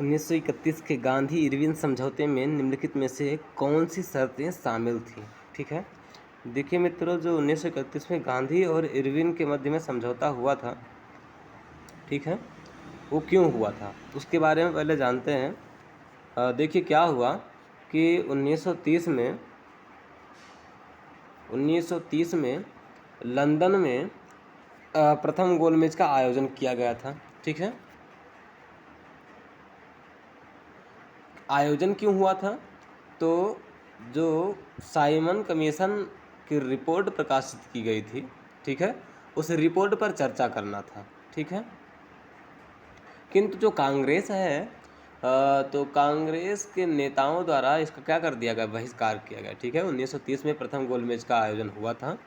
1931 के गांधी इरविन समझौते में निम्नलिखित में से कौन सी शर्तें शामिल थीं? ठीक है, देखिए मित्रों, जो 1931 में गांधी और इरविन के मध्य में समझौता हुआ था, ठीक है, वो क्यों हुआ था उसके बारे में पहले जानते हैं। देखिए क्या हुआ कि 1930 में लंदन में प्रथम गोलमेज का आयोजन किया गया था। ठीक है, आयोजन क्यों हुआ था? तो जो साइमन कमीशन की रिपोर्ट प्रकाशित की गई थी, ठीक है, उस रिपोर्ट पर चर्चा करना था। ठीक है, किंतु जो कांग्रेस है, तो कांग्रेस के नेताओं द्वारा इसका क्या कर दिया गया, बहिष्कार किया गया। ठीक है, 1930 में प्रथम गोलमेज का आयोजन हुआ था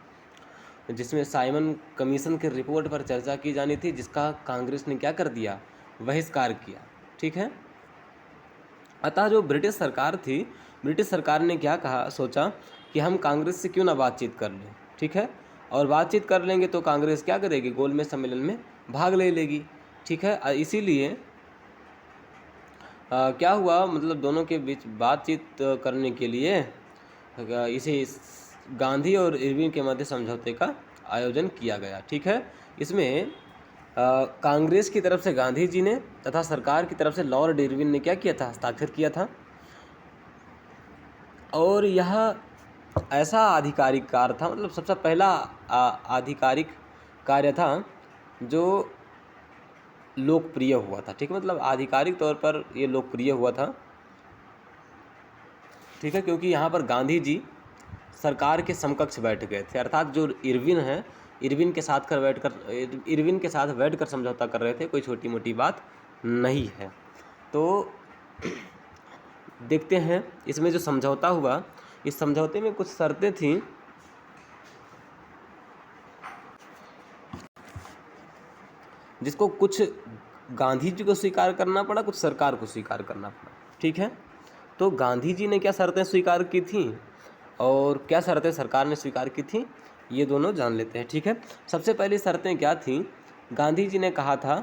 जिसमें साइमन कमीशन की रिपोर्ट पर चर्चा की जानी थी, जिसका कांग्रेस ने क्या कर दिया, बहिष्कार किया। ठीक है, अतः जो ब्रिटिश सरकार थी, ब्रिटिश सरकार ने क्या कहा, सोचा कि हम कांग्रेस से क्यों ना बातचीत कर लें। ठीक है, और बातचीत कर लेंगे तो कांग्रेस क्या करेगी, गोलमेज सम्मेलन में भाग ले लेगी। ठीक है, इसीलिए क्या हुआ, मतलब दोनों के बीच बातचीत करने के लिए इसे गांधी और इरविन के मध्य समझौते का आयोजन किया गया। ठीक है, इसमें कांग्रेस की तरफ से गांधी जी ने तथा सरकार की तरफ से लॉर्ड इरविन ने क्या किया था, हस्ताक्षर किया था। और यह ऐसा आधिकारिक कार्य था, मतलब सबसे पहला आधिकारिक कार्य था जो लोकप्रिय हुआ था। ठीक है, मतलब आधिकारिक तौर पर ये लोकप्रिय हुआ था। ठीक है, क्योंकि यहाँ पर गांधी जी सरकार के समकक्ष बैठ गए थे, अर्थात जो इरविन है, इरविन के साथ बैठकर समझौता कर रहे थे, कोई छोटी मोटी बात नहीं है। तो देखते हैं इसमें जो समझौता हुआ, इस समझौते में कुछ शर्तें थीं जिसको कुछ गांधी जी को स्वीकार करना पड़ा, कुछ सरकार को स्वीकार करना पड़ा। ठीक है, तो गांधी जी ने क्या शर्तें स्वीकार की थी और क्या शर्तें सरकार ने स्वीकार की थी, ये दोनों जान लेते हैं। ठीक है, सबसे पहली शर्तें क्या थी, गांधी जी ने कहा था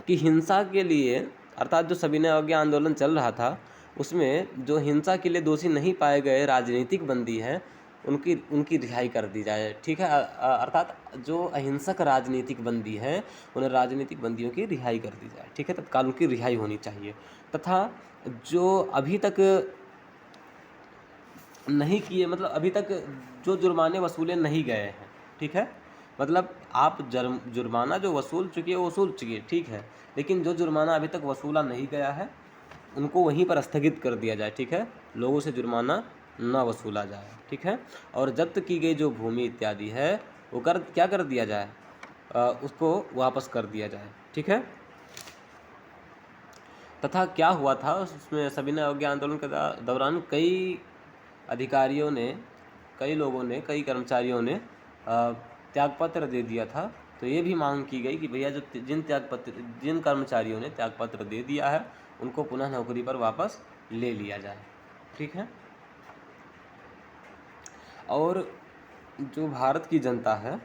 कि हिंसा के लिए, अर्थात जो सविनय अवज्ञा आंदोलन चल रहा था उसमें जो हिंसा के लिए दोषी नहीं पाए गए राजनीतिक बंदी हैं, उनकी रिहाई कर दी जाए। ठीक है, अर्थात जो अहिंसक राजनीतिक बंदी हैं, उन राजनीतिक बंदियों की रिहाई कर दी जाए। ठीक है, तत्काल उनकी रिहाई होनी चाहिए। तथा जो अभी तक नहीं किए, मतलब अभी तक जो जुर्माने वसूले नहीं गए हैं, ठीक है, मतलब आप जुर्माना जो वसूल चुकी है वो वसूल चुकी है, ठीक है, लेकिन जो जुर्माना अभी तक वसूला नहीं गया है उनको वहीं पर स्थगित कर दिया जाए। ठीक है, लोगों से जुर्माना ना वसूला जाए। ठीक है, और जब्त की गई जो भूमि इत्यादि है वो क्या कर दिया जाए, उसको वापस कर दिया जाए। ठीक है, तथा क्या हुआ था, उसमें सविनय अवज्ञा आंदोलन के दौरान कई अधिकारियों ने, कई लोगों ने, कई कर्मचारियों ने त्यागपत्र दे दिया था। तो ये भी मांग की गई कि भैया जो जिन कर्मचारियों ने त्यागपत्र दे दिया है उनको पुनः नौकरी पर वापस ले लिया जाए। ठीक है, और जो भारत की जनता है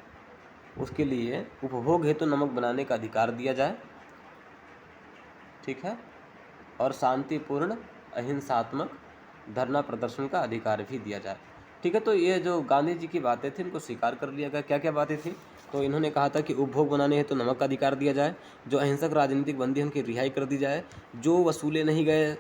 उसके लिए उपभोग हेतु नमक बनाने का अधिकार दिया जाए। ठीक है, और शांतिपूर्ण अहिंसात्मक धरना प्रदर्शन का अधिकार भी दिया जाए। ठीक है, तो ये जो गांधी जी की बातें थी इनको स्वीकार कर लिया गया। क्या क्या बातें थी, तो इन्होंने कहा था कि उपभोग बनाने हेतु नमक का अधिकार दिया जाए, जो अहिंसक राजनीतिक बंदी हैं उनकी रिहाई कर दी जाए, जो वसूले नहीं गए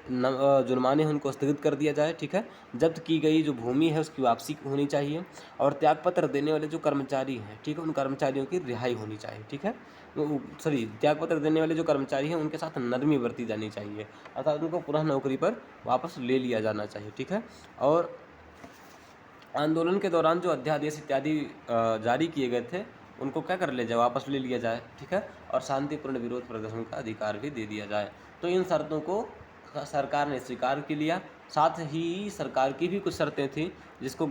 जुर्माने हैं उनको स्थगित कर दिया जाए। ठीक है, जब्त की गई जो भूमि है उसकी वापसी होनी चाहिए, और त्यागपत्र देने वाले जो कर्मचारी हैं, ठीक है, उन कर्मचारियों की रिहाई होनी चाहिए। ठीक है, त्यागपत्र देने वाले जो कर्मचारी हैं उनके साथ नरमी बरती जानी चाहिए, अर्थात उनको पुनः नौकरी पर वापस ले लिया जाना चाहिए। ठीक है, और आंदोलन के दौरान जो अध्यादेश इत्यादि जारी किए गए थे उनको क्या कर लिया जाए, वापस ले लिया जाए। ठीक है, और शांतिपूर्ण विरोध प्रदर्शन का अधिकार भी दे दिया जाए। तो इन शर्तों को सरकार ने स्वीकार कर लिया। साथ ही सरकार की भी कुछ शर्तें थी जिसको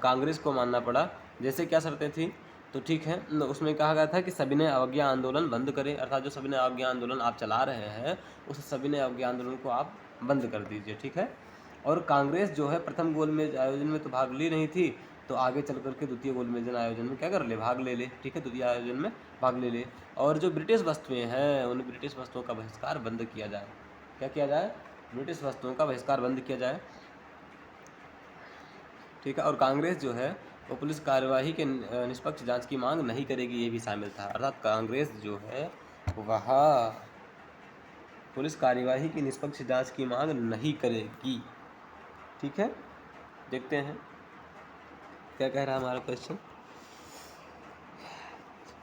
कांग्रेस को मानना पड़ा। जैसे क्या शर्तें थी, तो ठीक है, उसमें कहा गया था कि सविनय अवज्ञा आंदोलन बंद करें, अर्थात जो सविनय अवज्ञा आंदोलन आप चला रहे हैं उस सविनय अवज्ञा आंदोलन को आप बंद कर दीजिए। ठीक है, और कांग्रेस जो है प्रथम गोलमेज आयोजन में तो भाग ली नहीं थी, तो आगे चल करके द्वितीय गोलमेज आयोजन में क्या कर ले, भाग ले ले, ठीक है, द्वितीय आयोजन में भाग ले ले। और जो ब्रिटिश वस्तुएं हैं उन ब्रिटिश वस्तुओं का बहिष्कार बंद किया जाए। क्या किया जाए, ब्रिटिश वस्तुओं का बहिष्कार बंद किया जाए, ठीक है। और कांग्रेस जो है वो पुलिस कार्यवाही के निष्पक्ष जांच की मांग नहीं करेगी, ये भी शामिल था। अर्थात कांग्रेस जो है वह पुलिस कार्यवाही की निष्पक्ष जांच की मांग नहीं करेगी, ठीक है। देखते हैं क्या कह रहा है हमारा क्वेश्चन।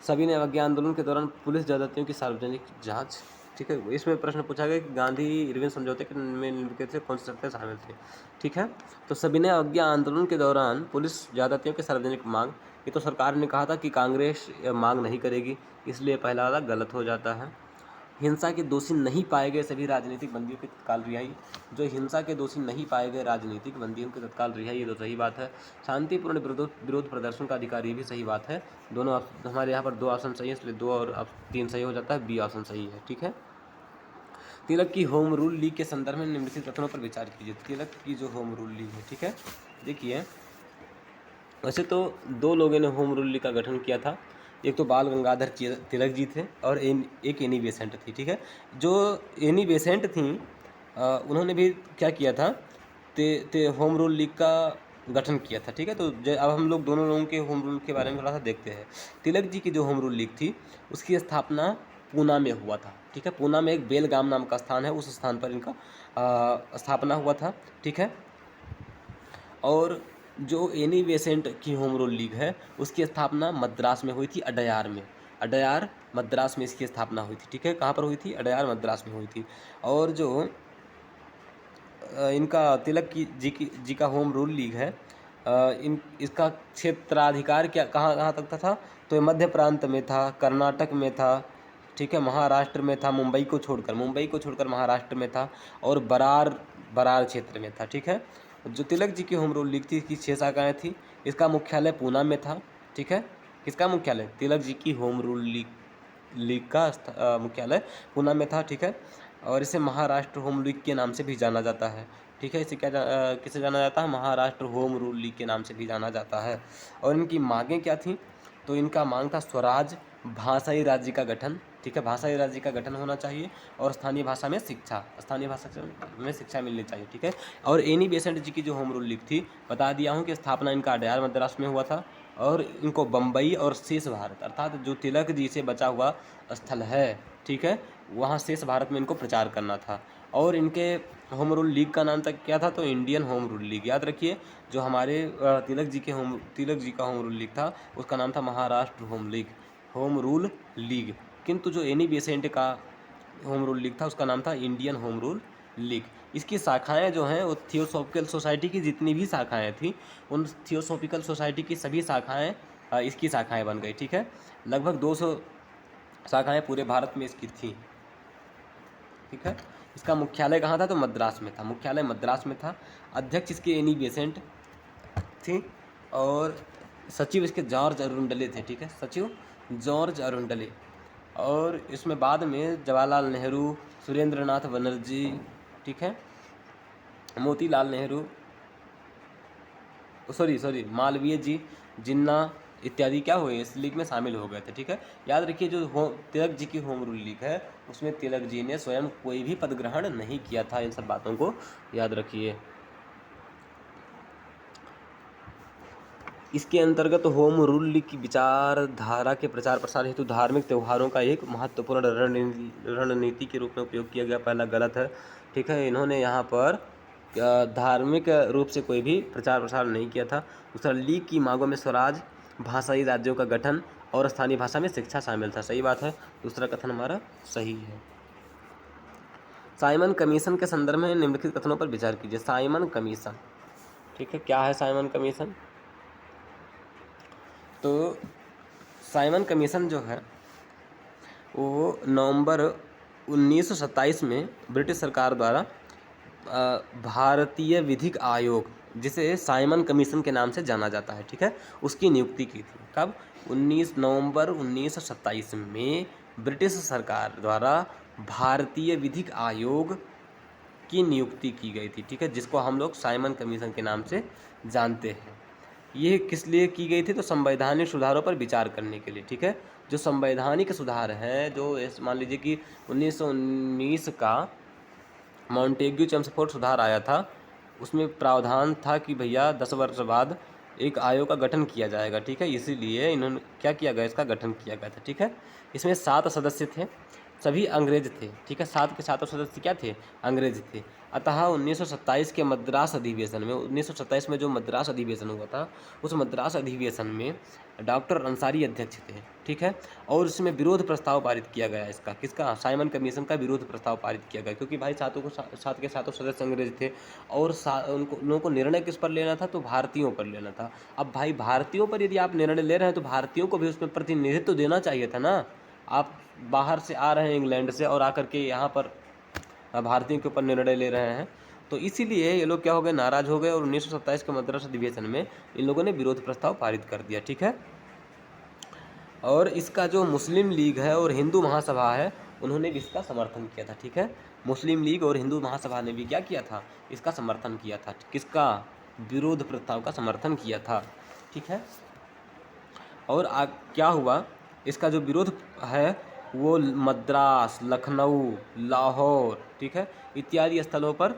सभी ने अवज्ञा आंदोलन के दौरान पुलिस ज्यादतियों की सार्वजनिक जांच, ठीक है। इसमें प्रश्न पूछा गया कि गांधी इरविन समझौते में निम्नलिखित से कौन सी शर्तें शामिल थी, ठीक है। तो सभी ने अवज्ञा आंदोलन के दौरान पुलिस ज्यादतियों की सार्वजनिक मांग, ये तो सरकार ने कहा था कि कांग्रेस मांग नहीं करेगी, इसलिए पहला वाला गलत हो जाता है। हिंसा के दोषी नहीं पाए गए सभी राजनीतिक बंदियों की तत्काल रिहाई, जो हिंसा के दोषी नहीं पाए गए राजनीतिक बंदियों की तत्काल रिहाई, ये तो सही बात है। शांतिपूर्ण विरोध प्रदर्शन का अधिकार, ये भी सही बात है। दोनों हमारे यहाँ पर 2 ऑप्शन सही है, इसलिए 2 और 3 सही हो जाता है, बी ऑप्शन सही है, ठीक है। तिलक की होम रूल लीग के संदर्भ में निम्नलिखित कथनों पर विचार कीजिए। तिलक की जो होम रूल लीग है, ठीक है, देखिए वैसे तो 2 लोगों ने होम रूल लीग का गठन किया था, एक तो बाल गंगाधर तिलक जी थे और एक एनी बेसेंट थी, ठीक है। जो एनी बेसेंट थी उन्होंने भी क्या किया था, होम रूल लीग का गठन किया था, ठीक है। तो अब हम लोग दोनों लोगों के होम रूल के बारे में थोड़ा सा देखते हैं। तिलक जी की जो होम रूल लीग थी उसकी स्थापना पूना में हुआ था, ठीक है। पूना में एक बेलगाम नाम का स्थान है, उस स्थान पर इनका स्थापना हुआ था, ठीक है। और जो एनी बेसेंट की होम रूल लीग है उसकी स्थापना मद्रास में हुई थी, अडयार में, अडयार मद्रास में इसकी स्थापना हुई थी, ठीक है। कहाँ पर हुई थी, अडयार मद्रास में हुई थी। और जो इनका तिलक जी का होम रूल लीग है, इसका क्षेत्राधिकार क्या कहाँ कहाँ तक था, तो ये मध्य प्रांत में था, कर्नाटक में था, ठीक है, महाराष्ट्र में था, मुंबई को छोड़कर महाराष्ट्र में था, और बरार क्षेत्र में था, ठीक है। जो तिलक जी की होम रूल लीग थी इसकी 6 शाखाएँ थी। इसका मुख्यालय पूना में था, ठीक है। किसका मुख्यालय, तिलक जी की होम रूल लीग का मुख्यालय पूना में था, ठीक है। और इसे महाराष्ट्र होम लीग के नाम से भी जाना जाता है, ठीक है। इसे किसे जाना जाता है, महाराष्ट्र होम रूल लीग के नाम से भी जाना जाता है। और इनकी मांगें क्या थीं, तो इनका मांग था स्वराज, भाषाई राज्य का गठन, ठीक है, भाषाई राज्य का गठन होना चाहिए, और स्थानीय भाषा में शिक्षा मिलनी चाहिए, ठीक है। और एनी बेसेंट जी की जो होम रूल लीग थी, बता दिया हूँ कि स्थापना इनका अडयार मद्रास में हुआ था, और इनको बम्बई और शेष भारत, अर्थात जो तिलक जी से बचा हुआ स्थल है, ठीक है, वहाँ शेष भारत में इनको प्रचार करना था। और इनके होम रूल लीग का नाम तक क्या था, तो इंडियन होम रूल लीग। याद रखिए, जो हमारे तिलक जी का होम रूल लीग था उसका नाम था महाराष्ट्र होम रूल लीग। किंतु जो एनी बेसेंट का होम रूल लीग था उसका नाम था इंडियन होम रूल लीग। इसकी शाखाएं जो हैं वो थियोसॉफिकल सोसाइटी की जितनी भी शाखाएं थी उन थियोसॉफिकल सोसाइटी की सभी शाखाएं इसकी शाखाएं बन गई, ठीक है। लगभग 200 शाखाएं पूरे भारत में इसकी थी, ठीक है। इसका मुख्यालय कहाँ था, तो मद्रास में था, मुख्यालय मद्रास में था। अध्यक्ष इसके एनी बेसेंट थी, और सचिव इसके जॉर्ज अरुंडले थे, ठीक है, सचिव जॉर्ज अरुंडले। और इसमें बाद में जवाहरलाल नेहरू, सुरेंद्र नाथ बनर्जी, ठीक है, मोतीलाल नेहरू, सॉरी मालवीय जी, जिन्ना इत्यादि क्या हुए इस लीग में शामिल हो गए थे, ठीक है। याद रखिए, जो तिलक जी की होम रूल लीग है उसमें तिलक जी ने स्वयं कोई भी पद ग्रहण नहीं किया था, इन सब बातों को याद रखिए। इसके अंतर्गत होम रूल लीग की विचारधारा के प्रचार प्रसार हेतु धार्मिक त्योहारों का एक महत्वपूर्ण रणनीति के रूप में उपयोग किया गया। पहला गलत है, ठीक है। इन्होंने यहाँ पर धार्मिक रूप से कोई भी प्रचार प्रसार नहीं किया था। दूसरा, लीग की मांगों में स्वराज, भाषाई राज्यों का गठन और स्थानीय भाषा में शिक्षा शामिल था, सही बात है। दूसरा कथन हमारा सही है। साइमन कमीशन के संदर्भ में निम्नलिखित कथनों पर विचार कीजिए। साइमन कमीशन, ठीक है, क्या है साइमन कमीशन, तो साइमन कमीशन जो है वो नवंबर 1927 में ब्रिटिश सरकार द्वारा भारतीय विधिक आयोग, जिसे साइमन कमीशन के नाम से जाना जाता है, ठीक है, उसकी नियुक्ति की थी। कब, 19 नवंबर 1927 में ब्रिटिश सरकार द्वारा भारतीय विधिक आयोग की नियुक्ति की गई थी, ठीक है, जिसको हम लोग साइमन कमीशन के नाम से जानते हैं। ये किस लिए की गई थी? तो संवैधानिक सुधारों पर विचार करने के लिए, ठीक है। जो संवैधानिक सुधार हैं, जो मान लीजिए कि 1919 का मॉन्टेग्यू चेम्सफोर्ड सुधार आया था, उसमें प्रावधान था कि भैया 10 वर्ष बाद एक आयोग का गठन किया जाएगा, ठीक है। इसीलिए इन्होंने क्या किया गया, इसका गठन किया गया था, ठीक है। इसमें 7 सदस्य थे, सभी अंग्रेज थे, ठीक है। 7 के 7 सदस्य क्या थे? अंग्रेज थे। अतः 1927 के मद्रास अधिवेशन में, 1927 में जो मद्रास अधिवेशन हुआ था, उस मद्रास अधिवेशन में डॉक्टर अंसारी अध्यक्ष थे, ठीक है। और इसमें विरोध प्रस्ताव पारित किया गया इसका, किसका? साइमन कमीशन का विरोध प्रस्ताव पारित किया गया, क्योंकि भाई सात के सातों सदस्य अंग्रेज थे और उनको को निर्णय किस पर लेना था? तो भारतीयों पर लेना था। अब भाई भारतीयों पर यदि आप निर्णय ले रहे हैं तो भारतीयों को भी उसमें प्रतिनिधित्व देना चाहिए था ना। आप बाहर से आ रहे हैं, इंग्लैंड से, और आकर के यहाँ पर भारतीयों के ऊपर निर्णय ले रहे हैं, तो इसीलिए ये लोग क्या हो गए? नाराज हो गए और 1927 के मद्रास अधिवेशन में इन लोगों ने विरोध प्रस्ताव पारित कर दिया, ठीक है। और इसका जो मुस्लिम लीग है और हिंदू महासभा है, उन्होंने भी इसका समर्थन किया था, ठीक है। मुस्लिम लीग और हिंदू महासभा ने भी क्या किया था? इसका समर्थन किया था। किसका? विरोध प्रस्ताव का समर्थन किया था, ठीक है। और क्या हुआ? इसका जो विरोध है वो मद्रास, लखनऊ, लाहौर, ठीक है, इत्यादि स्थलों पर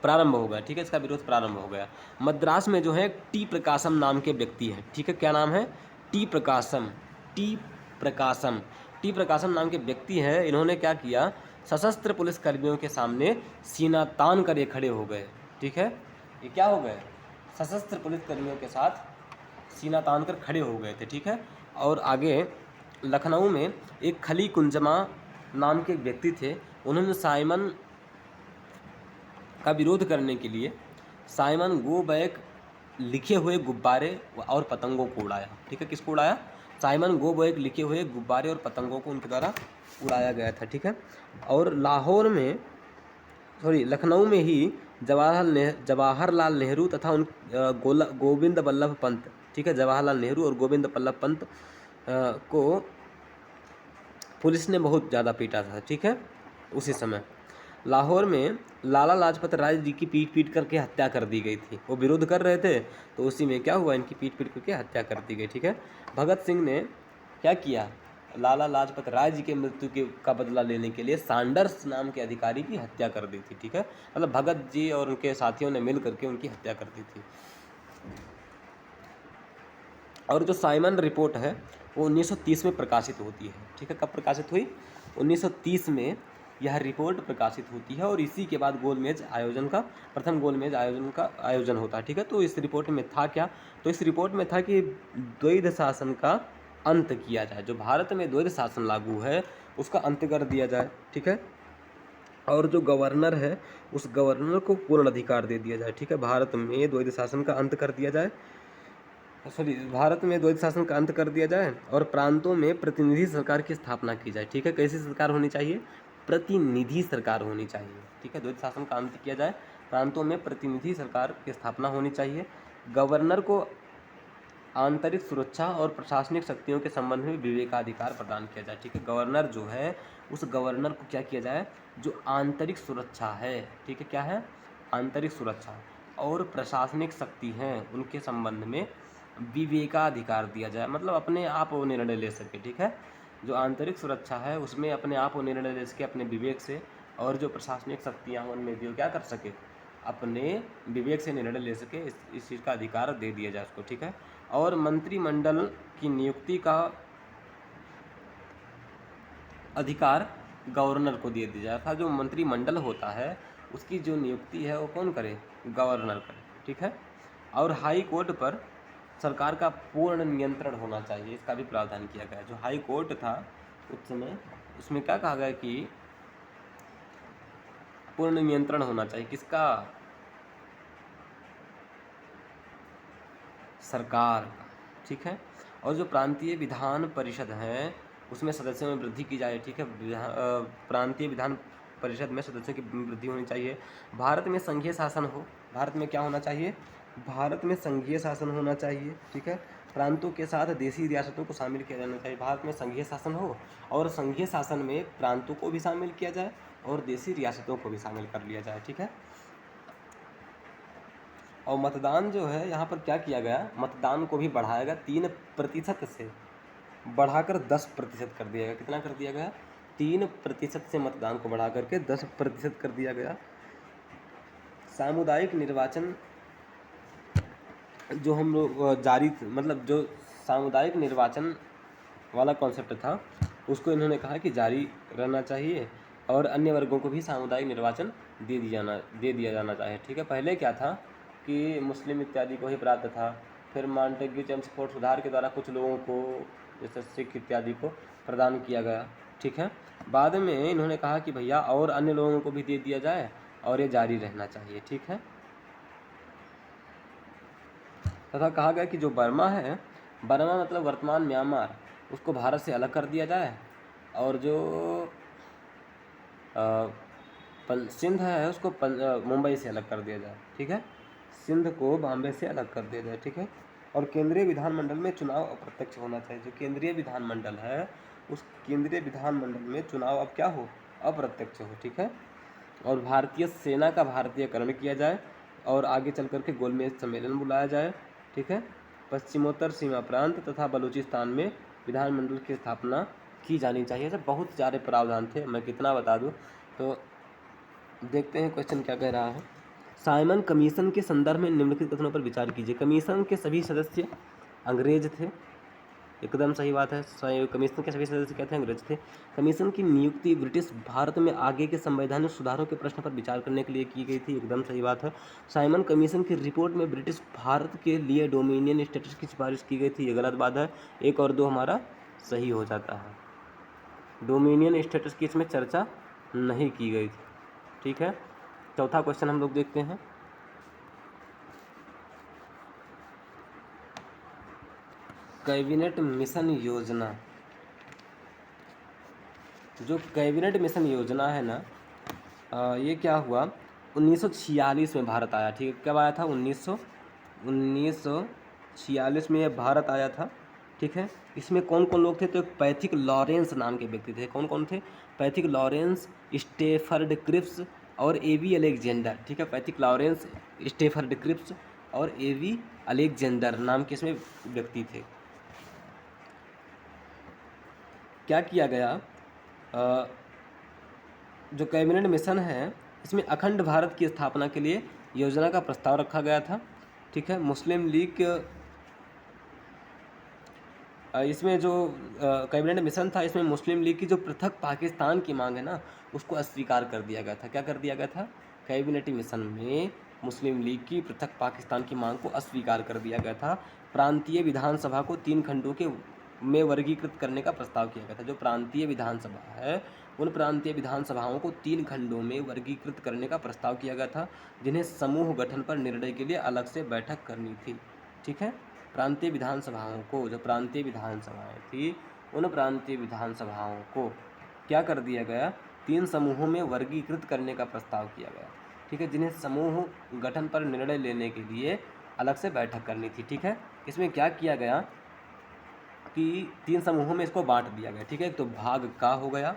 प्रारंभ हो गया, ठीक है। इसका विरोध प्रारंभ हो गया। मद्रास में जो है टी प्रकाशम नाम के व्यक्ति हैं, ठीक है। क्या नाम है? टी प्रकाशम। टी प्रकाशम टी प्रकाशम नाम के व्यक्ति हैं। इन्होंने क्या किया? सशस्त्र पुलिस कर्मियों के सामने सीना तान कर ये खड़े हो गए, ठीक है। ये क्या हो गए? सशस्त्र पुलिस कर्मियों के साथ सीना तान कर खड़े हो गए थे, ठीक है। और आगे लखनऊ में एक खली कुंजमा नाम के व्यक्ति थे। उन्होंने साइमन का विरोध करने के लिए साइमन गो बैक लिखे हुए गुब्बारे और पतंगों को उड़ाया, ठीक है। किसको उड़ाया? साइमन गो बैक लिखे हुए गुब्बारे और पतंगों को उनके द्वारा उड़ाया गया था, ठीक है। और लखनऊ में ही जवाहरलाल नेहरू तथा गोविंद बल्लभ पंत, ठीक है। जवाहरलाल नेहरू और गोविंद बल्लभ पंत को पुलिस ने बहुत ज़्यादा पीटा था, ठीक है। उसी समय लाहौर में लाला लाजपत राय जी की पीट करके हत्या कर दी गई थी। वो विरोध कर रहे थे तो उसी में क्या हुआ? इनकी पीट करके हत्या कर दी गई, ठीक है। भगत सिंह ने क्या किया? लाला लाजपत राय जी के मृत्यु का बदला लेने के लिए सैंडर्स नाम के अधिकारी की हत्या कर दी थी, ठीक है। मतलब भगत जी और उनके साथियों ने मिल करके उनकी हत्या कर दी थी। और जो साइमन रिपोर्ट है वो 1930 में प्रकाशित होती है, ठीक है। कब प्रकाशित हुई? 1930 में यह रिपोर्ट प्रकाशित होती है। और इसी के बाद प्रथम गोलमेज आयोजन का आयोजन होता है, ठीक है। तो इस रिपोर्ट में था क्या? तो इस रिपोर्ट में था कि द्वैध शासन का अंत किया जाए। जो भारत में द्वैध शासन लागू है उसका अंत कर दिया जाए, ठीक है। और जो गवर्नर है उस गवर्नर को पूर्ण अधिकार दे दिया जाए, ठीक है। भारत में द्वैध शासन का अंत कर दिया जाए, भारत में द्वैध शासन का अंत कर दिया जाए और प्रांतों में प्रतिनिधि सरकार की स्थापना की जाए, ठीक है। कैसी सरकार होनी चाहिए? प्रतिनिधि सरकार होनी चाहिए, ठीक है। द्वैध शासन का अंत किया जाए, प्रांतों में प्रतिनिधि सरकार की स्थापना होनी चाहिए। गवर्नर को आंतरिक सुरक्षा और प्रशासनिक शक्तियों के संबंध में विवेकाधिकार प्रदान किया जाए, ठीक है। गवर्नर जो है उस गवर्नर को क्या किया जाए? जो आंतरिक सुरक्षा है, ठीक है, क्या है? आंतरिक सुरक्षा और प्रशासनिक शक्ति हैं उनके संबंध में विवेकाधिकार दिया जाए, मतलब अपने आप वो निर्णय ले सके, ठीक है। जो आंतरिक सुरक्षा है उसमें अपने आप वो निर्णय ले सके अपने विवेक से, और जो प्रशासनिक शक्तियाँ हैं उनमें भी वो क्या कर सके? अपने विवेक से निर्णय ले सके। इस चीज़ का अधिकार दे दिया जाए उसको, ठीक है। और मंत्रिमंडल की नियुक्ति का अधिकार गवर्नर को दे दिया जाए था। जो मंत्रिमंडल होता है उसकी जो नियुक्ति है वो कौन करे? गवर्नर करे, ठीक है। और हाई कोर्ट पर सरकार का पूर्ण नियंत्रण होना चाहिए, इसका भी प्रावधान किया गया। जो हाई कोर्ट था उस समय, उसमें क्या कहा गया कि पूर्ण नियंत्रण होना चाहिए, किसका? सरकार का, ठीक है। और जो प्रांतीय विधान परिषद है उसमें सदस्यों में वृद्धि की जाए, ठीक है। प्रांतीय विधान परिषद में सदस्यों की वृद्धि होनी चाहिए। भारत में संघीय शासन हो। भारत में क्या होना चाहिए? भारत में संघीय शासन होना चाहिए, ठीक है। प्रांतों के साथ देसी रियासतों को शामिल किया जाना चाहिए। भारत में संघीय शासन हो और संघीय शासन में प्रांतों को भी शामिल किया जाए और देसी रियासतों को भी शामिल कर लिया जाए, ठीक है। और मतदान जो है यहाँ पर क्या किया गया, मतदान को भी बढ़ाया गया 3% से बढ़ाकर 10% कर दिया गया। कितना कर दिया गया? 3% से मतदान को बढ़ा करके 10% कर दिया गया। सामुदायिक निर्वाचन जो हम लोग जारी मतलब जो सामुदायिक निर्वाचन वाला कॉन्सेप्ट था उसको इन्होंने कहा कि जारी रहना चाहिए और अन्य वर्गों को भी सामुदायिक निर्वाचन दे दिया जाना चाहिए। ठीक है, पहले क्या था कि मुस्लिम इत्यादि को ही प्राप्त था, फिर मॉन्टेग्यू चेम्सफोर्ड सुधार के द्वारा कुछ लोगों को जैसे सिख इत्यादि को प्रदान किया गया। ठीक है, बाद में इन्होंने कहा कि भैया और अन्य लोगों को भी दे दिया जाए और ये जारी रहना चाहिए। ठीक है, तथा कहा गया कि जो बर्मा है, बर्मा मतलब वर्तमान म्यांमार, उसको भारत से अलग कर दिया जाए और जो सिंध है उसको मुंबई से अलग कर दिया जाए। ठीक है, सिंध को बॉम्बे से अलग कर दिया जाए। ठीक है, और केंद्रीय विधानमंडल में चुनाव अप्रत्यक्ष होना चाहिए। जो केंद्रीय विधानमंडल है उस केंद्रीय विधानमंडल में चुनाव अब क्या हो, अप्रत्यक्ष हो। ठीक है, और भारतीय सेना का भारतीयकरण किया जाए और आगे चल करके गोलमेज सम्मेलन बुलाया जाए। ठीक है, पश्चिमोत्तर सीमा प्रांत तथा बलूचिस्तान में विधानमंडल की स्थापना की जानी चाहिए। सब बहुत सारे प्रावधान थे, मैं कितना बता दूं। तो देखते हैं क्वेश्चन क्या कह रहा है। साइमन कमीशन के संदर्भ में निम्नलिखित कथनों पर विचार कीजिए। कमीशन के सभी सदस्य अंग्रेज थे, एकदम सही बात है। कमीशन के सभी सदस्य क्या थे, अंग्रेज थे। कमीशन की नियुक्ति ब्रिटिश भारत में आगे के संवैधानिक सुधारों के प्रश्न पर विचार करने के लिए की गई थी, एकदम सही बात है। साइमन कमीशन की रिपोर्ट में ब्रिटिश भारत के लिए डोमिनियन स्टेटस की सिफारिश की गई थी, ये गलत बात है। 1 और 2 हमारा सही हो जाता है। डोमिनियन स्टेटस की इसमें चर्चा नहीं की गई थी। ठीक है, चौथा क्वेश्चन हम लोग देखते हैं। कैबिनेट मिशन योजना, जो कैबिनेट मिशन योजना है ना, ये क्या हुआ 1946 में भारत आया। ठीक है, कब आया था? 1946 में ये भारत आया था। ठीक है, इसमें कौन कौन लोग थे? तो एक पैथिक लॉरेंस नाम के व्यक्ति थे। कौन कौन थे? पैथिक लॉरेंस, स्टेफर्ड क्रिप्स और एवी अलेक्जेंडर। ठीक है, पैथिक लॉरेंस, स्टेफर्ड क्रिप्स और एवी अलेक्जेंडर नाम के इसमें व्यक्ति थे। क्या किया गया, जो कैबिनेट मिशन है इसमें अखंड भारत की स्थापना के लिए योजना का प्रस्ताव रखा गया था। ठीक है, मुस्लिम लीग इसमें जो कैबिनेट मिशन था इसमें मुस्लिम लीग की जो पृथक पाकिस्तान की मांग है ना उसको अस्वीकार कर दिया गया था। क्या कर दिया गया था? कैबिनेट मिशन में मुस्लिम लीग की पृथक पाकिस्तान की मांग को अस्वीकार कर दिया गया था। प्रांतीय विधानसभा को 3 खंडों के में वर्गीकृत करने का प्रस्ताव किया गया था। जो प्रांतीय विधानसभा है उन प्रांतीय विधानसभाओं को 3 खंडों में वर्गीकृत करने का प्रस्ताव किया गया था, जिन्हें समूह गठन पर निर्णय के लिए अलग से बैठक करनी थी। ठीक है, प्रांतीय विधानसभाओं को, जो प्रांतीय विधानसभाएं थी उन प्रांतीय विधानसभाओं को क्या कर दिया गया? 3 समूहों में वर्गीकृत करने का प्रस्ताव किया गया। ठीक है, जिन्हें समूह गठन पर निर्णय लेने के लिए अलग से बैठक करनी थी। ठीक है, इसमें क्या किया गया कि 3 समूहों में इसको बांट दिया गया। ठीक है, तो भाग का हो गया,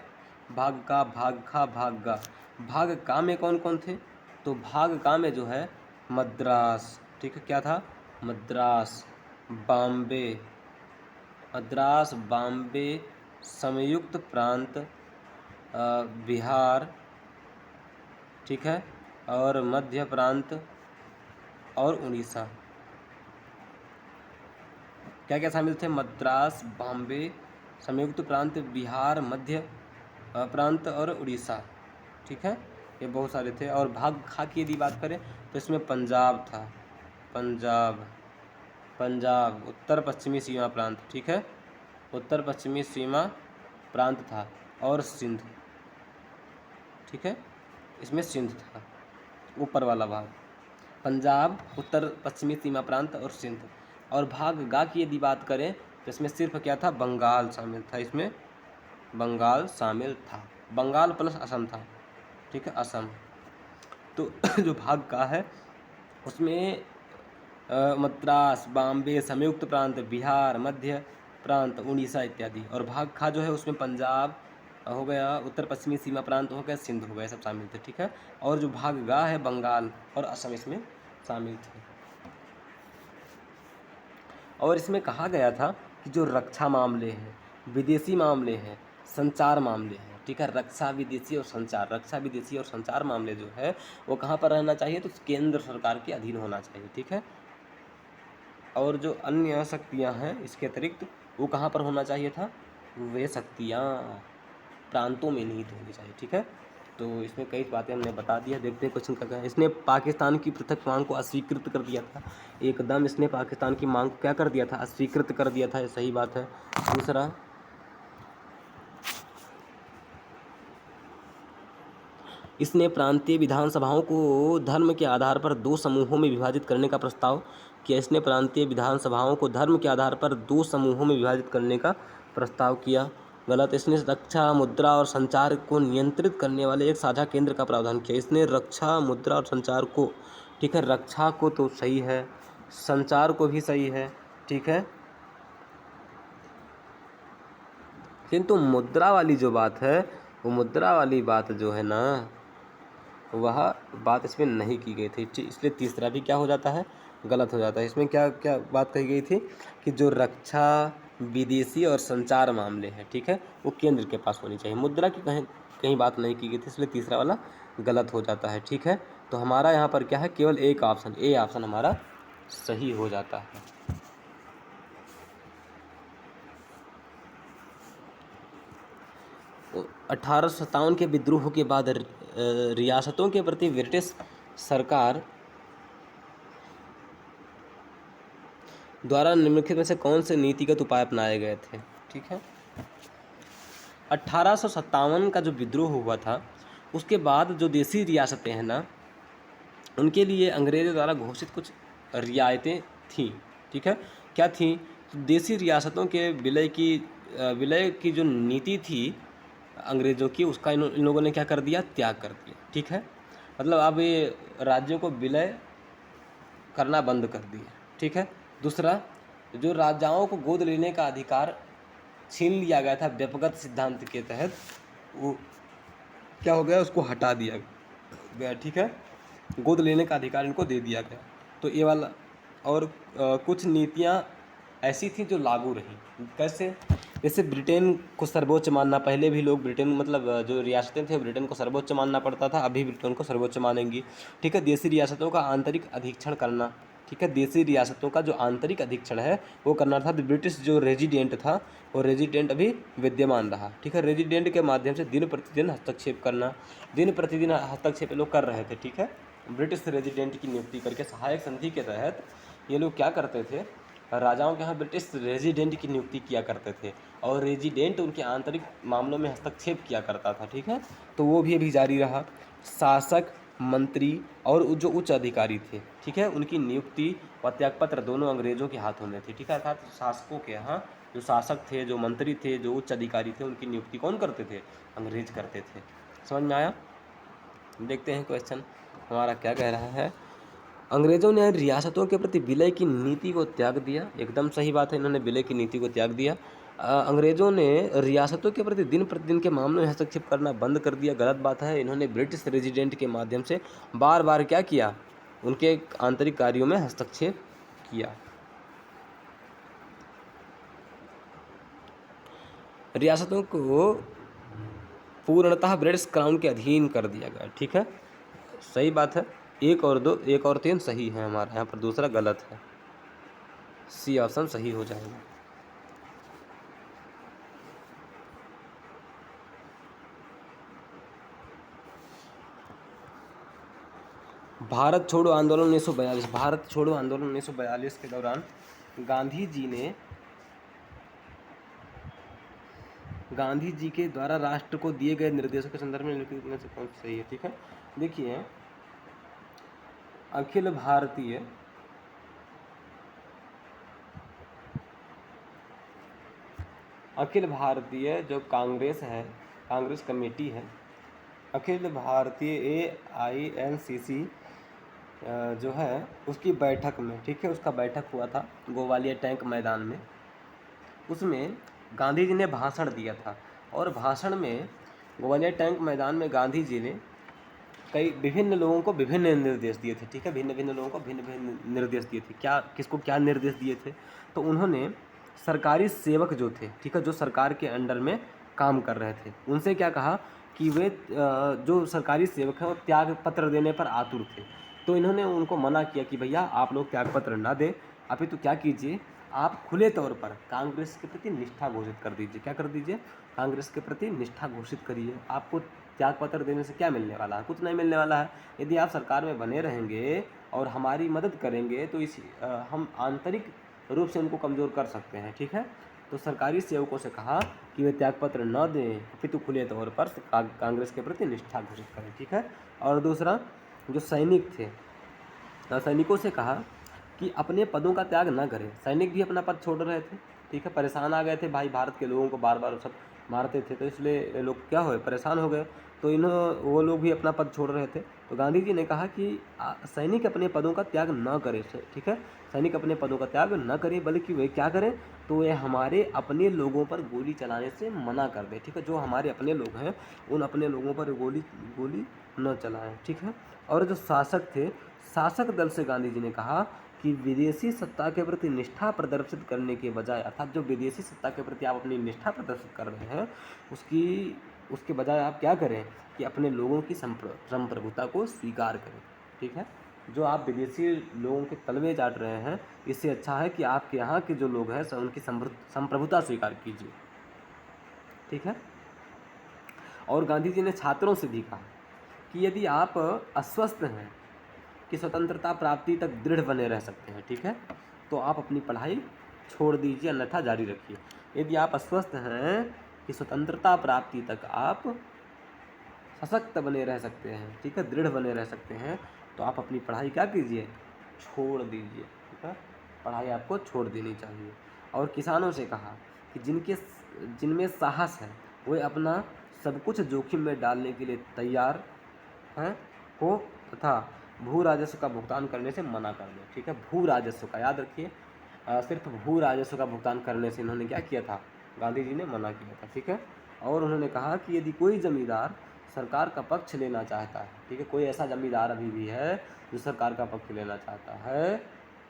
भाग का, भाग खा, भाग गा। भाग का में कौन कौन थे? तो भाग का में जो है मद्रास। ठीक है, क्या था? मद्रास, बॉम्बे, मद्रास, बॉम्बे, संयुक्त प्रांत, बिहार, ठीक है, और मध्य प्रांत और उड़ीसा। क्या क्या शामिल थे? मद्रास, बॉम्बे, संयुक्त प्रांत, बिहार, मध्य प्रांत और उड़ीसा। ठीक है, ये बहुत सारे थे। और भाग खा की यदि बात करें तो इसमें पंजाब था, पंजाब, पंजाब उत्तर पश्चिमी सीमा प्रांत। ठीक है, उत्तर पश्चिमी सीमा प्रांत था और सिंध। ठीक है, इसमें सिंध था ऊपर वाला भाग, पंजाब, उत्तर पश्चिमी सीमा प्रांत और सिंध। और भाग गा की यदि बात करें तो इसमें सिर्फ क्या था? बंगाल शामिल था। इसमें बंगाल शामिल था, बंगाल प्लस असम था। ठीक है, असम। तो जो भाग का है उसमें मद्रास, बॉम्बे, संयुक्त प्रांत, बिहार, मध्य प्रांत, उड़ीसा इत्यादि। और भाग खा जो है उसमें पंजाब हो गया, उत्तर पश्चिमी सीमा प्रांत हो गया, सिंध हो गया, सब शामिल थे। ठीक है, और जो भाग गा है बंगाल और असम इसमें शामिल थे। और इसमें कहा गया था कि जो रक्षा मामले हैं, विदेशी मामले हैं, संचार मामले हैं, ठीक है, रक्षा विदेशी और संचार मामले जो है वो कहाँ पर रहना चाहिए, तो केंद्र सरकार के अधीन होना चाहिए, ठीक है। और जो अन्य शक्तियाँ हैं इसके अतिरिक्त वो कहाँ पर होना चाहिए था, वे शक्तियाँ प्रांतों में निहित होनी चाहिए, ठीक है। तो इसमें कई बातें हमने बता दिया। देखते हैं क्वेश्चन का है। इसने पाकिस्तान की पृथक मांग को अस्वीकृत कर दिया था, एकदम इसने पाकिस्तान की मांग को क्या कर दिया था, अस्वीकृत कर दिया था, ये सही बात है। दूसरा, इसने प्रांतीय विधानसभाओं को धर्म के आधार पर 2 समूहों में विभाजित करने का प्रस्ताव किया। इसने प्रांतीय विधानसभाओं को धर्म के आधार पर 2 समूहों में विभाजित करने का प्रस्ताव किया। गलत। इसने रक्षा, मुद्रा और संचार को नियंत्रित करने वाले एक साझा केंद्र का प्रावधान किया। इसने रक्षा, मुद्रा और संचार को, ठीक है, रक्षा को तो सही है, संचार को भी सही है, ठीक है, किंतु मुद्रा वाली जो बात है, वो मुद्रा वाली बात जो है ना, वह बात इसमें नहीं की गई थी, इसलिए तीसरा भी क्या हो जाता है, गलत हो जाता है। इसमें क्या क्या बात कही गई थी कि जो रक्षा, विदेशी और संचार मामले हैं, ठीक है, वो केंद्र के पास होनी चाहिए। मुद्रा की कहीं कहीं बात नहीं की गई थी, इसलिए तीसरा वाला गलत हो जाता है, ठीक है। तो हमारा यहाँ पर क्या है, केवल एक ऑप्शन, ए ऑप्शन हमारा सही हो जाता है। 1857 के विद्रोह के बाद रियासतों के प्रति ब्रिटिश सरकार द्वारा निम्नलिखित में से कौन से नीतिगत उपाय अपनाए गए थे, ठीक है। 1857 का जो विद्रोह हुआ था उसके बाद जो देसी रियासतें हैं ना, उनके लिए अंग्रेज़ों द्वारा घोषित कुछ रियायतें थीं, ठीक है। क्या थी, देसी रियासतों के विलय की जो नीति थी अंग्रेज़ों की, उसका इन लोगों ने क्या कर दिया, त्याग कर दिया, ठीक है। मतलब अब ये राज्यों को विलय करना बंद कर दिया, ठीक है। दूसरा, जो राजाओं को गोद लेने का अधिकार छीन लिया गया था व्यक्तिगत सिद्धांत के तहत, वो क्या हो गया, उसको हटा दिया गया, ठीक है। गोद लेने का अधिकार इनको दे दिया गया। तो ये वाला, और कुछ नीतियाँ ऐसी थी जो लागू रही। कैसे, जैसे ब्रिटेन को सर्वोच्च मानना, पहले भी लोग ब्रिटेन, मतलब जो रियासतें थे ब्रिटेन को सर्वोच्च मानना पड़ता था, अभी ब्रिटेन को सर्वोच्च मानेंगी, ठीक है। देसी रियासतों का आंतरिक अधीक्षण करना, ठीक है, देसी रियासतों का जो आंतरिक अधीक्षण है वो करना था। तो ब्रिटिश जो रेजिडेंट था वो रेजिडेंट अभी विद्यमान रहा, ठीक है। रेजिडेंट के माध्यम से दिन प्रतिदिन हस्तक्षेप करना, दिन प्रतिदिन हस्तक्षेप लोग कर रहे थे, ठीक है। ब्रिटिश रेजिडेंट की नियुक्ति करके सहायक संधि के तहत ये लोग क्या करते थे, राजाओं के यहाँ ब्रिटिश रेजिडेंट की नियुक्ति किया करते थे, और रेजिडेंट उनके आंतरिक मामलों में हस्तक्षेप किया करता था, ठीक है। तो वो भी अभी जारी रहा। शासक, मंत्री और जो उच्च अधिकारी थे, ठीक है, उनकी नियुक्ति व त्यागपत्र दोनों अंग्रेजों के हाथों में थे, ठीक है। अर्थात शासकों के यहाँ जो शासक थे, जो मंत्री थे, जो उच्च अधिकारी थे, उनकी नियुक्ति कौन करते थे, अंग्रेज करते थे। समझ में आया। देखते हैं क्वेश्चन हमारा क्या कह रहा है। अंग्रेजों ने रियासतों के प्रति विलय की नीति को त्याग दिया, एकदम सही बात है, इन्होंने विलय की नीति को त्याग दिया। अंग्रेजों ने रियासतों के प्रति दिन प्रतिदिन के मामलों में हस्तक्षेप करना बंद कर दिया, गलत बात है। इन्होंने ब्रिटिश रेजिडेंट के माध्यम से बार बार क्या किया, उनके आंतरिक कार्यों में हस्तक्षेप किया। रियासतों को पूर्णतः ब्रिटिश क्राउन के अधीन कर दिया गया, ठीक है, सही बात है। 1 और 2, 1 और 3 सही है हमारे यहाँ पर, दूसरा गलत है, सी ऑप्शन सही हो जाएगा। भारत छोड़ो आंदोलन 1942, भारत छोड़ो आंदोलन 1942 के दौरान गांधी जी के द्वारा राष्ट्र को दिए गए निर्देशों के संदर्भ में निम्नलिखित में से कौन सही है, ठीक है। देखिए, अखिल भारतीय जो कांग्रेस है, कांग्रेस कमेटी है, अखिल भारतीय AINCC जो है उसकी बैठक में, ठीक है, उसका बैठक हुआ था ग्वालियर टैंक मैदान में। उसमें गांधी जी ने भाषण दिया था, और भाषण में ग्वालियर टैंक मैदान में गांधी जी ने कई विभिन्न लोगों को विभिन्न निर्देश दिए थे, ठीक है, भिन्न भिन्न लोगों को भिन्न भिन्न निर्देश दिए थे। क्या किसको क्या निर्देश दिए थे? तो उन्होंने सरकारी सेवक जो थे, ठीक है, जो सरकार के अंडर में काम कर रहे थे, उनसे क्या कहा कि वे जो सरकारी सेवक हैं वो त्याग पत्र देने पर आतुर थे। तो इन्होंने उनको मना किया कि भैया आप लोग त्याग पत्र ना दें, अपितु क्या कीजिए, आप खुले तौर पर कांग्रेस के प्रति निष्ठा घोषित कर दीजिए। क्या कर दीजिए? कांग्रेस के प्रति निष्ठा घोषित करिए। आपको त्याग पत्र देने से क्या मिलने वाला है? कुछ नहीं मिलने वाला है। यदि आप सरकार में बने रहेंगे और हमारी मदद करेंगे तो हम आंतरिक रूप से उनको कमज़ोर कर सकते हैं, ठीक है। तो सरकारी सेवकों से कहा कि वे त्यागपत्र न दें, अपितु खुले तौर पर कांग्रेस के प्रति निष्ठा घोषित करें, ठीक है। और दूसरा, जो सैनिक थे, सैनिकों से कहा कि अपने पदों का त्याग न करें। सैनिक भी अपना पद छोड़ रहे थे, ठीक है, परेशान आ गए थे भाई, भारत के लोगों को बार बार सब मारते थे, तो इसलिए लोग क्या हुए, परेशान हो गए। तो वो लोग भी अपना पद छोड़ रहे थे। तो गांधी जी ने कहा कि सैनिक अपने पदों का त्याग न करें, ठीक है, सैनिक अपने पदों का त्याग न करें, बल्कि वे क्या करें, तो वे हमारे अपने लोगों पर गोली चलाने से मना कर दें, ठीक है। जो हमारे अपने लोग हैं उन अपने लोगों पर गोली न चलाएं, ठीक है। और जो शासक थे, शासक दल से गांधी जी ने कहा कि विदेशी सत्ता के प्रति निष्ठा प्रदर्शित करने के बजाय, अर्थात जो विदेशी सत्ता के प्रति आप अपनी निष्ठा प्रदर्शित कर रहे हैं उसके बजाय आप क्या करें कि अपने लोगों की संप्रभुता को स्वीकार करें, ठीक है। जो आप विदेशी लोगों के तलवे चाट रहे हैं, इससे अच्छा है कि आपके यहाँ के जो लोग हैं उनकी संप्रभुता स्वीकार कीजिए, ठीक है। और गांधी जी ने छात्रों से भी कहा कि यदि आप अस्वस्थ हैं कि स्वतंत्रता प्राप्ति तक दृढ़ बने रह सकते हैं, ठीक है, तो आप अपनी पढ़ाई छोड़ दीजिए, अन्यथा जारी रखिए। यदि आप अस्वस्थ हैं कि स्वतंत्रता प्राप्ति तक आप सशक्त बने रह सकते हैं, ठीक है, दृढ़ बने रह सकते हैं, तो आप अपनी पढ़ाई क्या कीजिए, छोड़ दीजिए, ठीक है, पढ़ाई आपको छोड़ देनी चाहिए। और किसानों से कहा कि जिनमें साहस है वे अपना सब कुछ जोखिम में डालने के लिए तैयार हैं हो, तथा भू राजस्व का भुगतान करने से मना कर दें, ठीक है। भू राजस्व का याद रखिए, सिर्फ भू राजस्व का भुगतान करने से इन्होंने क्या किया था, गांधी जी ने मना किया था, ठीक है। और उन्होंने कहा कि यदि कोई जमींदार सरकार का पक्ष लेना चाहता है, ठीक है, कोई ऐसा जमींदार अभी भी है जो सरकार का पक्ष लेना चाहता है,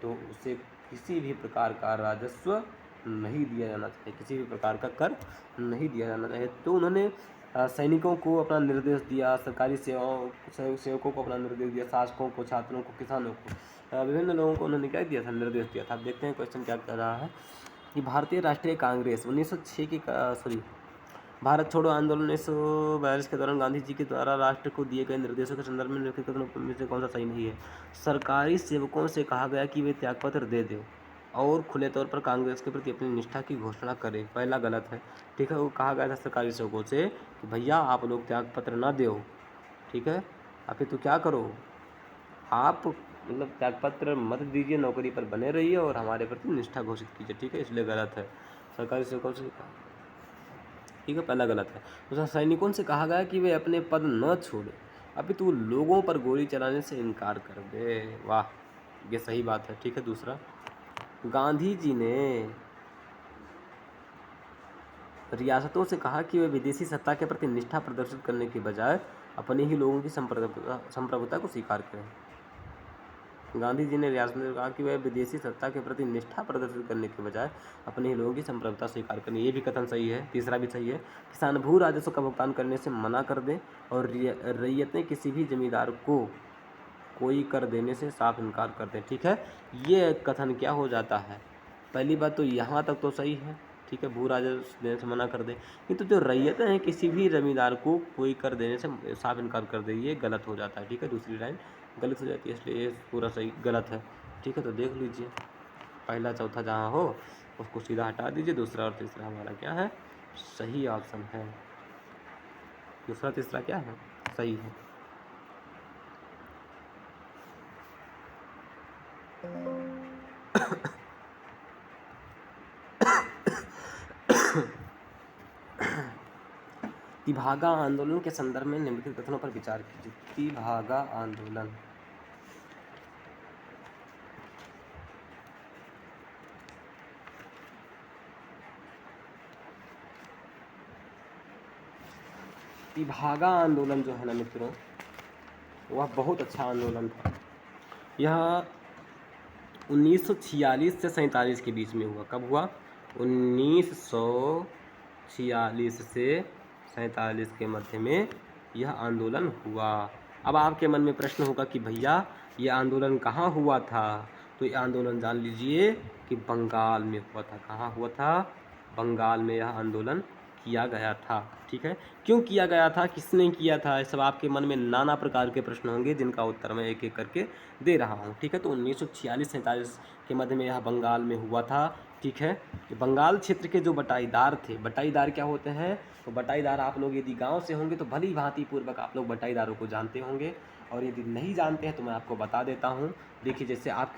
तो उसे किसी भी प्रकार का राजस्व नहीं दिया जाना चाहिए, किसी भी प्रकार का कर नहीं दिया जाना चाहिए। तो उन्होंने सैनिकों को अपना निर्देश दिया, सरकारी सेवकों को अपना निर्देश दिया, शासकों को, छात्रों को, किसानों को, विभिन्न लोगों को उन्होंने क्या दिया था, निर्देश दिया था। अब देखते हैं क्वेश्चन क्या कर रहा है कि भारतीय राष्ट्रीय कांग्रेस 1906 की भारत छोड़ो आंदोलन 1942 के दौरान गांधी जी के द्वारा राष्ट्र को दिए गए निर्देशों के संदर्भ में निम्नलिखित कथनों में से कौन सा सही नहीं है? सरकारी सेवकों से कहा गया कि वे त्यागपत्र दे दें और खुले तौर पर कांग्रेस के प्रति अपनी निष्ठा की घोषणा करें। पहला गलत है, ठीक है। वो कहा गया था सरकारी सेवकों से कि भैया आप लोग त्यागपत्र ना दो, ठीक है, अभी तो क्या करो, आप मतलब त्यागपत्र मत दीजिए, नौकरी पर बने रहिए और हमारे प्रति निष्ठा घोषित कीजिए, ठीक है, इसलिए गलत है। सरकारी सेवकों से, ठीक है, पहला गलत है। दूसरा, सैनिकों से कहा गया कि वे अपने पद न छोड़े, अभी तो लोगों पर गोली चलाने से इनकार कर दे। वाह, ये सही बात है, ठीक है। दूसरा, गांधी जी ने रियासतों से कहा कि वे विदेशी सत्ता के प्रति निष्ठा प्रदर्शित करने के बजाय अपने ही लोगों की संप्रभुता को स्वीकार करें। गांधी जी ने रियासतों से कहा कि वे विदेशी सत्ता के प्रति निष्ठा प्रदर्शित करने के बजाय अपने ही लोगों की संप्रभुता स्वीकार करें। ये भी कथन सही है। तीसरा भी सही है, किसान भू राजस्व का भुगतान करने से मना कर दें और रैयतें किसी भी जमींदार को कोई कर देने से साफ इनकार कर दें, ठीक है। ये कथन क्या हो जाता है, पहली बात तो यहाँ तक तो सही है, ठीक है, भू राजस्व देने से मना कर दे, किंतु जो रैयतें हैं किसी भी जमींदार को कोई कर देने से साफ इनकार कर दे, ये गलत हो जाता है, ठीक है। दूसरी लाइन गलत हो जाती है, इसलिए ये पूरा सही गलत है, ठीक है। तो देख लीजिए, पहला चौथा जहाँ हो उसको सीधा हटा दीजिए, दूसरा और तीसरा हमारा क्या है, सही ऑप्शन है। दूसरा तीसरा क्या है, सही है। तिभागा आंदोलन के संदर्भ में निम्नलिखित कथनों पर विचार कीजिए। तिभागा आंदोलन, तिभागा आंदोलन जो है ना मित्रों, वह बहुत अच्छा आंदोलन था। यह 1946 से 47 के बीच में हुआ। कब हुआ? 1946 से 47 के मध्य में यह आंदोलन हुआ। अब आपके मन में प्रश्न होगा कि भैया ये आंदोलन कहाँ हुआ था? तो ये आंदोलन जान लीजिए कि बंगाल में हुआ था। कहाँ हुआ था? बंगाल में यह आंदोलन किया गया था। ठीक है, क्यों किया गया था, किसने किया था, ये सब आपके मन में नाना प्रकार के प्रश्न होंगे जिनका उत्तर मैं एक एक करके दे रहा हूँ। ठीक है, तो 1946-47 के मध्य में यह बंगाल में हुआ था। ठीक है, बंगाल क्षेत्र के जो बटाईदार थे, बटाईदार क्या होते हैं? तो बटाईदार आप लोग यदि गांव से होंगे तो भली भांति पूर्वक आप लोग बटाईदारों को जानते होंगे, और यदि नहीं जानते हैं तो मैं आपको बता देता हूँ। देखिए, जैसे आप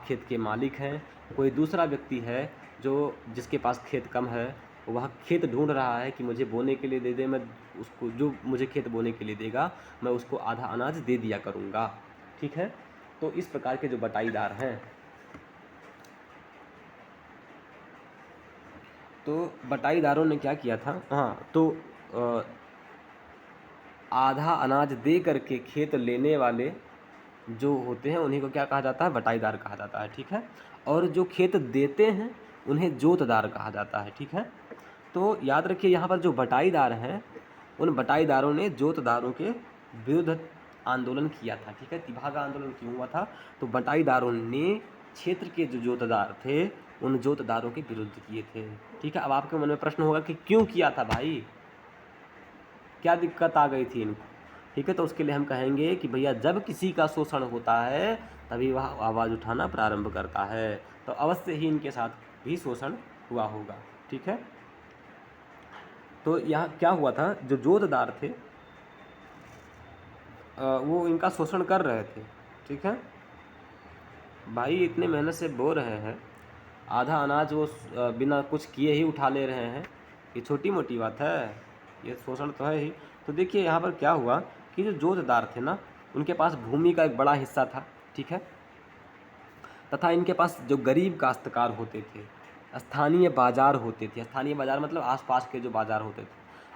खेत के मालिक हैं, कोई दूसरा व्यक्ति है जिसके पास खेत कम है, वह खेत ढूंढ रहा है कि मुझे बोने के लिए दे दे, मैं उसको, जो मुझे खेत बोने के लिए देगा मैं उसको आधा अनाज दे दिया करूँगा। ठीक है, तो इस प्रकार के जो बटाईदार हैं, तो बटाईदारों ने क्या किया था? हाँ, तो आधा अनाज दे करके खेत लेने वाले जो होते हैं उन्हीं को क्या कहा जाता है? बटाईदार कहा जाता है। ठीक है, और जो खेत देते हैं उन्हें जोतदार कहा जाता है। ठीक है, तो याद रखिए यहाँ पर जो बटाईदार हैं, उन बटाईदारों ने जोतदारों के विरुद्ध आंदोलन किया था। ठीक है, तिभागा आंदोलन क्यों हुआ था? तो बटाईदारों ने क्षेत्र के जो जोतदार थे उन जोतदारों के विरुद्ध किए थे। ठीक है, अब आपके मन में प्रश्न होगा कि क्यों किया था भाई, क्या दिक्कत आ गई थी इनको? ठीक है, तो उसके लिए हम कहेंगे कि भैया जब किसी का शोषण होता है तभी वह आवाज़ उठाना प्रारंभ करता है, तो अवश्य ही इनके साथ भी शोषण हुआ होगा। ठीक है, तो यहाँ क्या हुआ था, जो जोतदार थे वो इनका शोषण कर रहे थे। ठीक है भाई, इतने मेहनत से बो रहे हैं, आधा अनाज वो बिना कुछ किए ही उठा ले रहे हैं, ये छोटी मोटी बात है? ये शोषण तो है ही। तो देखिए यहाँ पर क्या हुआ कि जो जोतदार थे ना, उनके पास भूमि का एक बड़ा हिस्सा था। ठीक है, तथा इनके पास जो गरीब काश्तकार होते थे, स्थानीय बाजार होते थे, स्थानीय बाजार मतलब आसपास के जो बाजार होते थे,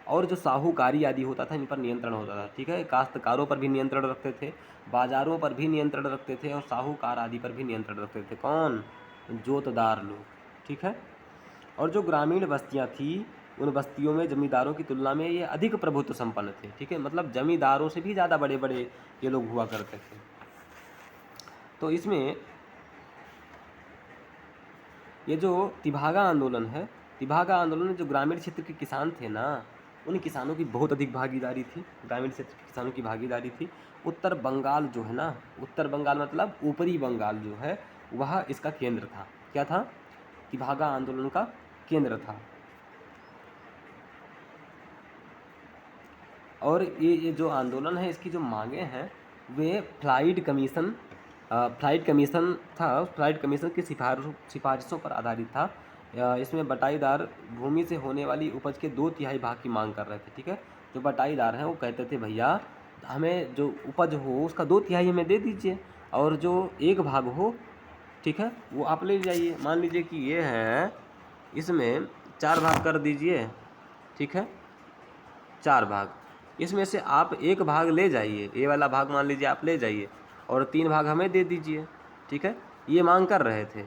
और जो साहूकारी आदि होता था, इन पर नियंत्रण होता था। ठीक है, काश्तकारों पर भी नियंत्रण रखते थे, बाजारों पर भी नियंत्रण रखते थे, और साहूकार आदि पर भी नियंत्रण रखते थे। कौन? जोतदार लोग। ठीक है, और जो ग्रामीण बस्तियां थी, उन बस्तियों में जमींदारों की तुलना में ये अधिक प्रभुत्व संपन्न थे। ठीक है, मतलब जमींदारों से भी ज़्यादा बड़े बड़े ये लोग हुआ करते थे। तो इसमें ये जो तिभागा आंदोलन है, तिभागा आंदोलन में जो ग्रामीण क्षेत्र के किसान थे ना, उन किसानों की बहुत अधिक भागीदारी थी, ग्रामीण क्षेत्र के किसानों की भागीदारी थी। उत्तर बंगाल जो है ना, उत्तर बंगाल मतलब ऊपरी बंगाल जो है, वह इसका केंद्र था। क्या था? तिभागा आंदोलन का केंद्र था। और ये जो आंदोलन है, इसकी जो मांगे हैं वे फ्लाइट कमीशन था। उस फ्लाइट कमीशन की सिफारिशों पर आधारित था। इसमें बटाईदार भूमि से होने वाली उपज के 2/3 भाग की मांग कर रहे थे। ठीक है, जो बटाईदार हैं वो कहते थे भैया हमें जो उपज हो उसका 2/3 हमें दे दीजिए, और जो 1 भाग हो, ठीक है, वो आप ले जाइए। मान लीजिए कि ये है, इसमें 4 भाग कर दीजिए। ठीक है, 4 भाग, इसमें से आप 1 भाग ले जाइए, ये वाला भाग मान लीजिए आप ले जाइए, और 3 भाग हमें दे दीजिए। ठीक है, ये मांग कर रहे थे,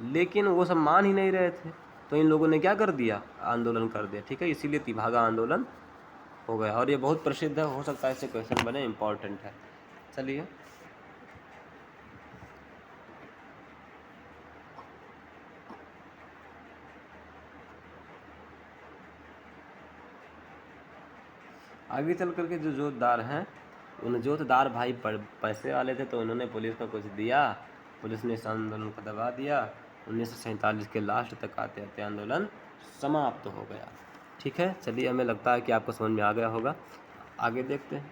लेकिन वो सब मान ही नहीं रहे थे, तो इन लोगों ने क्या कर दिया? आंदोलन कर दिया। ठीक है, इसीलिए तिभागा आंदोलन हो गया, और ये बहुत प्रसिद्ध है, हो सकता है इससे क्वेश्चन बने, इम्पॉर्टेंट है। चलिए, आगे चल करके जो जोतदार हैं, उन जोतदार भाई पैसे वाले थे, तो उन्होंने पुलिस को कुछ दिया, पुलिस ने इस आंदोलन को दबा दिया। 1947 के लास्ट तक आते आते आंदोलन समाप्त हो गया। ठीक है, चलिए, हमें लगता है कि आपको समझ में आ गया होगा। आगे देखते हैं।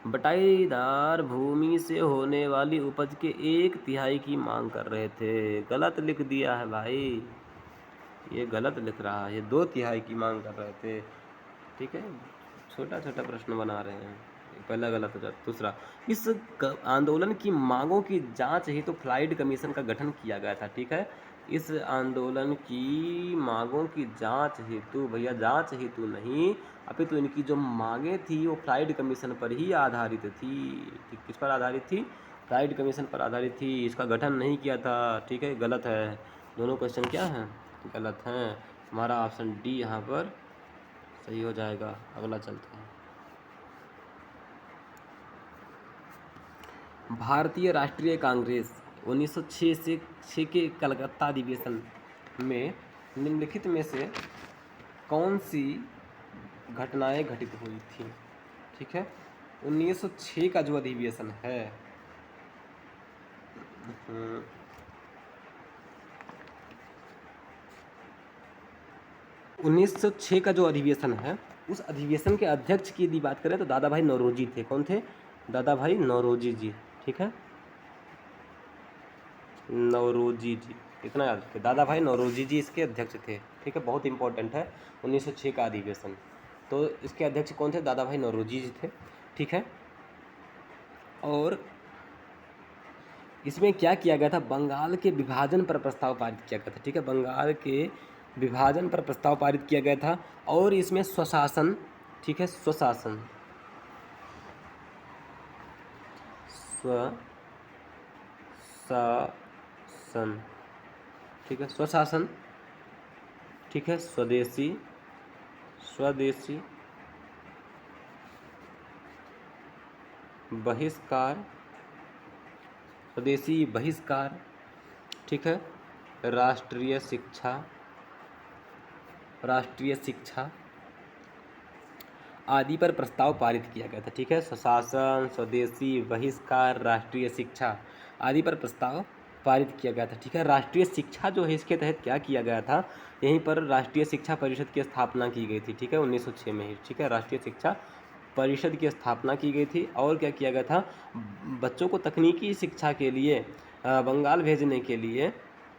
बटाईदार भूमि से होने वाली उपज के 1/3 की मांग कर रहे थे। गलत लिख दिया है भाई, ये गलत लिख रहा है, ये 2/3 की मांग कर रहे थे। ठीक है, छोटा छोटा प्रश्न बना रहे हैं, पहला गलत हो जाता। दूसरा, इस आंदोलन की मांगों की जांच ही तो फ्लाइट कमीशन का गठन किया गया था। ठीक है, इस आंदोलन की मांगों की जांच हेतु, भैया जांच हेतु नहीं, अपितु इनकी जो मांगें थी वो फ्लाइड कमीशन पर ही आधारित थी। ठीक, किस पर आधारित थी? फ्लाइड कमीशन पर आधारित थी। इसका गठन नहीं किया था। ठीक है, गलत है। दोनों क्वेश्चन क्या हैं? गलत हैं। हमारा ऑप्शन डी यहाँ पर सही हो जाएगा। अगला चलते हैं। भारतीय राष्ट्रीय कांग्रेस 1906 से 6 के कलकत्ता अधिवेशन में निम्नलिखित में से कौन सी घटनाएं घटित हुई थी? ठीक है, 1906 का जो अधिवेशन है, 1906 का जो अधिवेशन है, उस अधिवेशन के अध्यक्ष की यदि बात करें तो दादा भाई नौरोजी थे। कौन थे? दादा भाई नौरोजी जी। ठीक है, नौरोजी जी, इतना याद रखिए, दादा भाई नौरोजी जी इसके अध्यक्ष थे। ठीक है, बहुत इंपॉर्टेंट है 1906 का अधिवेशन। तो इसके अध्यक्ष कौन थे? दादा भाई नौरोजी जी थे। ठीक है, और इसमें क्या किया गया था? बंगाल के विभाजन पर प्रस्ताव पारित किया गया था। ठीक है, बंगाल के विभाजन पर प्रस्ताव पारित किया गया था, और इसमें स्वशासन, ठीक है, स्वशासन, स्वशासन, ठीक है, स्वशासन, ठीक है, स्वदेशी, स्वदेशी बहिष्कार, स्वदेशी बहिष्कार, ठीक है, राष्ट्रीय शिक्षा, राष्ट्रीय शिक्षा आदि पर प्रस्ताव पारित किया गया था। ठीक है, स्वशासन, स्वदेशी बहिष्कार, राष्ट्रीय शिक्षा आदि पर प्रस्ताव पारित किया गया था। ठीक है, राष्ट्रीय शिक्षा जो है इसके तहत क्या किया गया था? यहीं पर राष्ट्रीय शिक्षा परिषद की स्थापना की गई थी। ठीक है, 1906 में ही। ठीक है, राष्ट्रीय शिक्षा परिषद की स्थापना की गई थी। और क्या किया गया था? बच्चों को तकनीकी शिक्षा के लिए बंगाल भेजने के लिए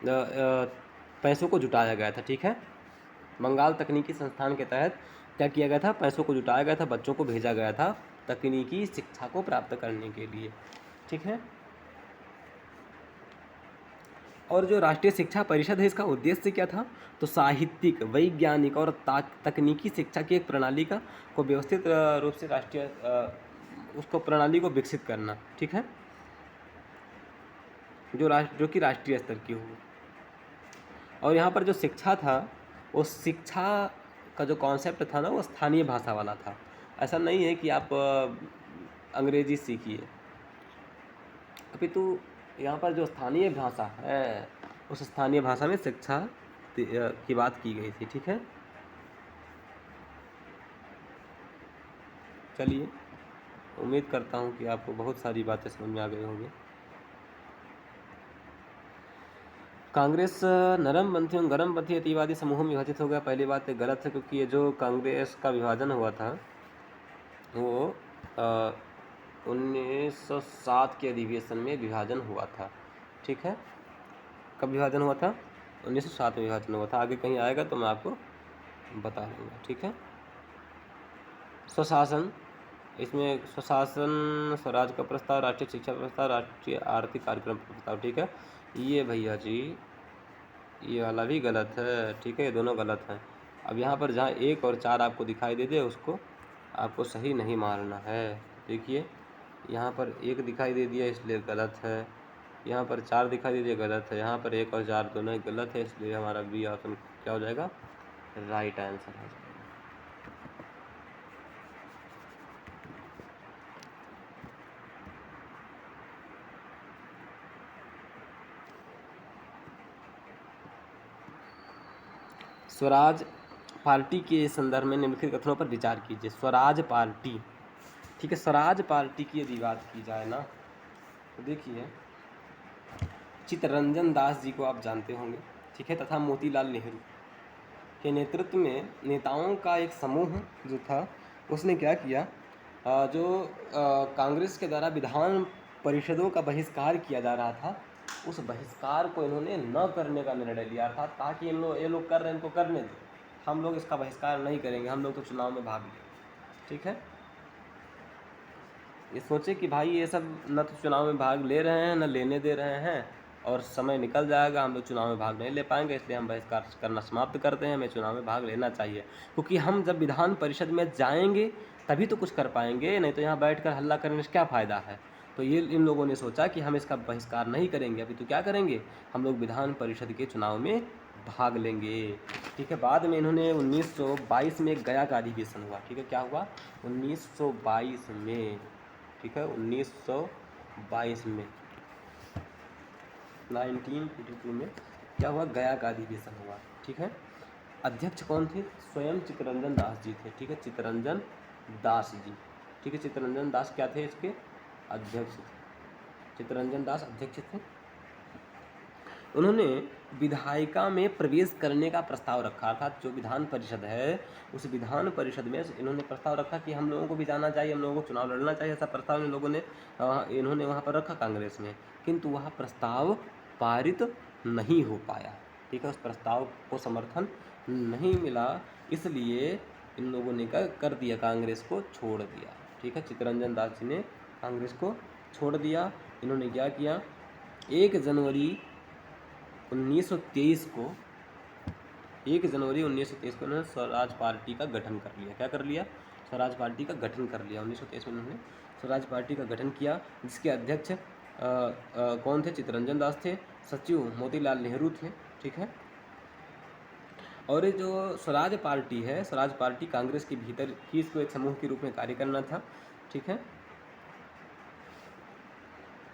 पैसों को जुटाया गया था। ठीक है, बंगाल तकनीकी संस्थान के तहत क्या किया गया था? पैसों को जुटाया गया था, बच्चों को भेजा गया था तकनीकी शिक्षा को प्राप्त करने के लिए। ठीक है, और जो राष्ट्रीय शिक्षा परिषद है इसका उद्देश्य क्या था? तो साहित्यिक, वैज्ञानिक और तकनीकी शिक्षा की एक प्रणाली का को व्यवस्थित रूप से राष्ट्रीय उसको प्रणाली को विकसित करना। ठीक है, जो कि राष्ट्रीय स्तर की हो। और यहाँ पर जो शिक्षा था, वो शिक्षा का जो कॉन्सेप्ट था ना, वो स्थानीय भाषा वाला था। ऐसा नहीं है कि आप अंग्रेजी सीखिए, अपितु यहाँ पर जो स्थानीय भाषा है, उस स्थानीय भाषा में शिक्षा की बात की गई थी। ठीक है, चलिए, उम्मीद करता हूँ कि आपको बहुत सारी बातें समझ में आ गई होंगी। कांग्रेस नरमपंथी एवं गर्मपंथी अतिवादी समूहों में विभाजित हो गया। पहली बात गलत है, क्योंकि ये जो कांग्रेस का विभाजन हुआ था वो 1907 के अधिवेशन में विभाजन हुआ था। ठीक है, कब विभाजन हुआ था? 1907 में विभाजन हुआ था। आगे कहीं आएगा तो मैं आपको बता दूंगा। ठीक है, स्वशासन, इसमें स्वशासन, स्वराज का प्रस्ताव, राष्ट्रीय शिक्षा प्रस्ताव, राष्ट्रीय आर्थिक कार्यक्रम प्रस्ताव। ठीक है, ये भैया जी ये वाला भी गलत है। ठीक है, ये दोनों गलत हैं। अब यहाँ पर जहाँ 1 और 4 आपको दिखाई दे दे उसको आपको सही नहीं मारना है। देखिए, यहाँ पर 1 दिखाई दे दिया इसलिए गलत है, यहाँ पर 4 दिखाई दे दिया गलत है, यहाँ पर 1 और 4 दोनों ही गलत है, इसलिए हमारा बी ऑप्शन क्या हो जाएगा? राइट आंसर हो जाएगा। स्वराज पार्टी के संदर्भ में निम्नलिखित कथनों पर विचार कीजिए। स्वराज पार्टी, ठीक है, स्वराज पार्टी की यदि बात की जाए ना, तो देखिए, चित्तरंजन दास जी को आप जानते होंगे। ठीक है, तथा मोतीलाल नेहरू के नेतृत्व में नेताओं का एक समूह जो था, उसने क्या किया? जो कांग्रेस के द्वारा विधान परिषदों का बहिष्कार किया जा रहा था, उस बहिष्कार को इन्होंने न करने का निर्णय लिया। अर्थात कहा कि ये लोग कर रहे हैं, इनको करने दो, हम लोग इसका बहिष्कार नहीं करेंगे, हम लोग तो चुनाव में भाग लेंगे। ठीक है, ये सोचे कि भाई ये सब न तो चुनाव में भाग ले रहे हैं, न लेने दे रहे हैं, और समय निकल जाएगा, हम लोग चुनाव में भाग नहीं ले पाएंगे, इसलिए हम बहिष्कार करना समाप्त करते हैं। हमें चुनाव में भाग लेना चाहिए, क्योंकि हम जब विधान परिषद में जाएंगे तभी तो कुछ कर पाएंगे, नहीं तो यहाँ बैठकर हल्ला करने से क्या फ़ायदा है। तो ये इन लोगों ने सोचा कि हम इसका बहिष्कार नहीं करेंगे, अभी तो क्या करेंगे, हम लोग विधान परिषद के चुनाव में भाग लेंगे। ठीक है, बाद में इन्होंने 1922 में गया का अधिवेशन हुआ। ठीक है, क्या हुआ 1922 में, ठीक है 1922 में 1922 में क्या हुआ, गया का अधिवेशन हुआ। ठीक है, अध्यक्ष कौन थे, स्वयं चित्तरंजन दास जी थे। ठीक है, चित्तरंजन दास जी। ठीक है, चित्तरंजन दास क्या थे, इसके अध्यक्ष थे। चित्तरंजन दास अध्यक्ष थे। उन्होंने विधायिका में प्रवेश करने का प्रस्ताव रखा, अर्थात जो विधान परिषद है उस विधान परिषद में इन्होंने प्रस्ताव रखा कि हम लोगों को भी जाना चाहिए, हम लोगों को चुनाव लड़ना चाहिए, ऐसा प्रस्ताव इन लोगों ने इन्होंने वहाँ पर रखा कांग्रेस में, किंतु वह प्रस्ताव पारित नहीं हो पाया। ठीक है, उस प्रस्ताव को समर्थन नहीं मिला, इसलिए इन लोगों ने क्या कर दिया, कांग्रेस को छोड़ दिया। ठीक है, चित्तरंजन दास जी ने कांग्रेस को छोड़ दिया। इन्होंने क्या किया, 1 जनवरी 1923 को 1 जनवरी 1923 को उन्होंने स्वराज पार्टी का गठन कर लिया। क्या कर लिया, स्वराज पार्टी का गठन कर लिया। 1923 में उन्होंने स्वराज पार्टी का गठन किया, जिसके अध्यक्ष कौन थे, चित्तरंजन दास थे, सचिव मोतीलाल नेहरू थे। ठीक है, और ये जो स्वराज पार्टी है, स्वराज पार्टी कांग्रेस के भीतर ही इसको एक समूह के रूप में कार्य करना था। ठीक है,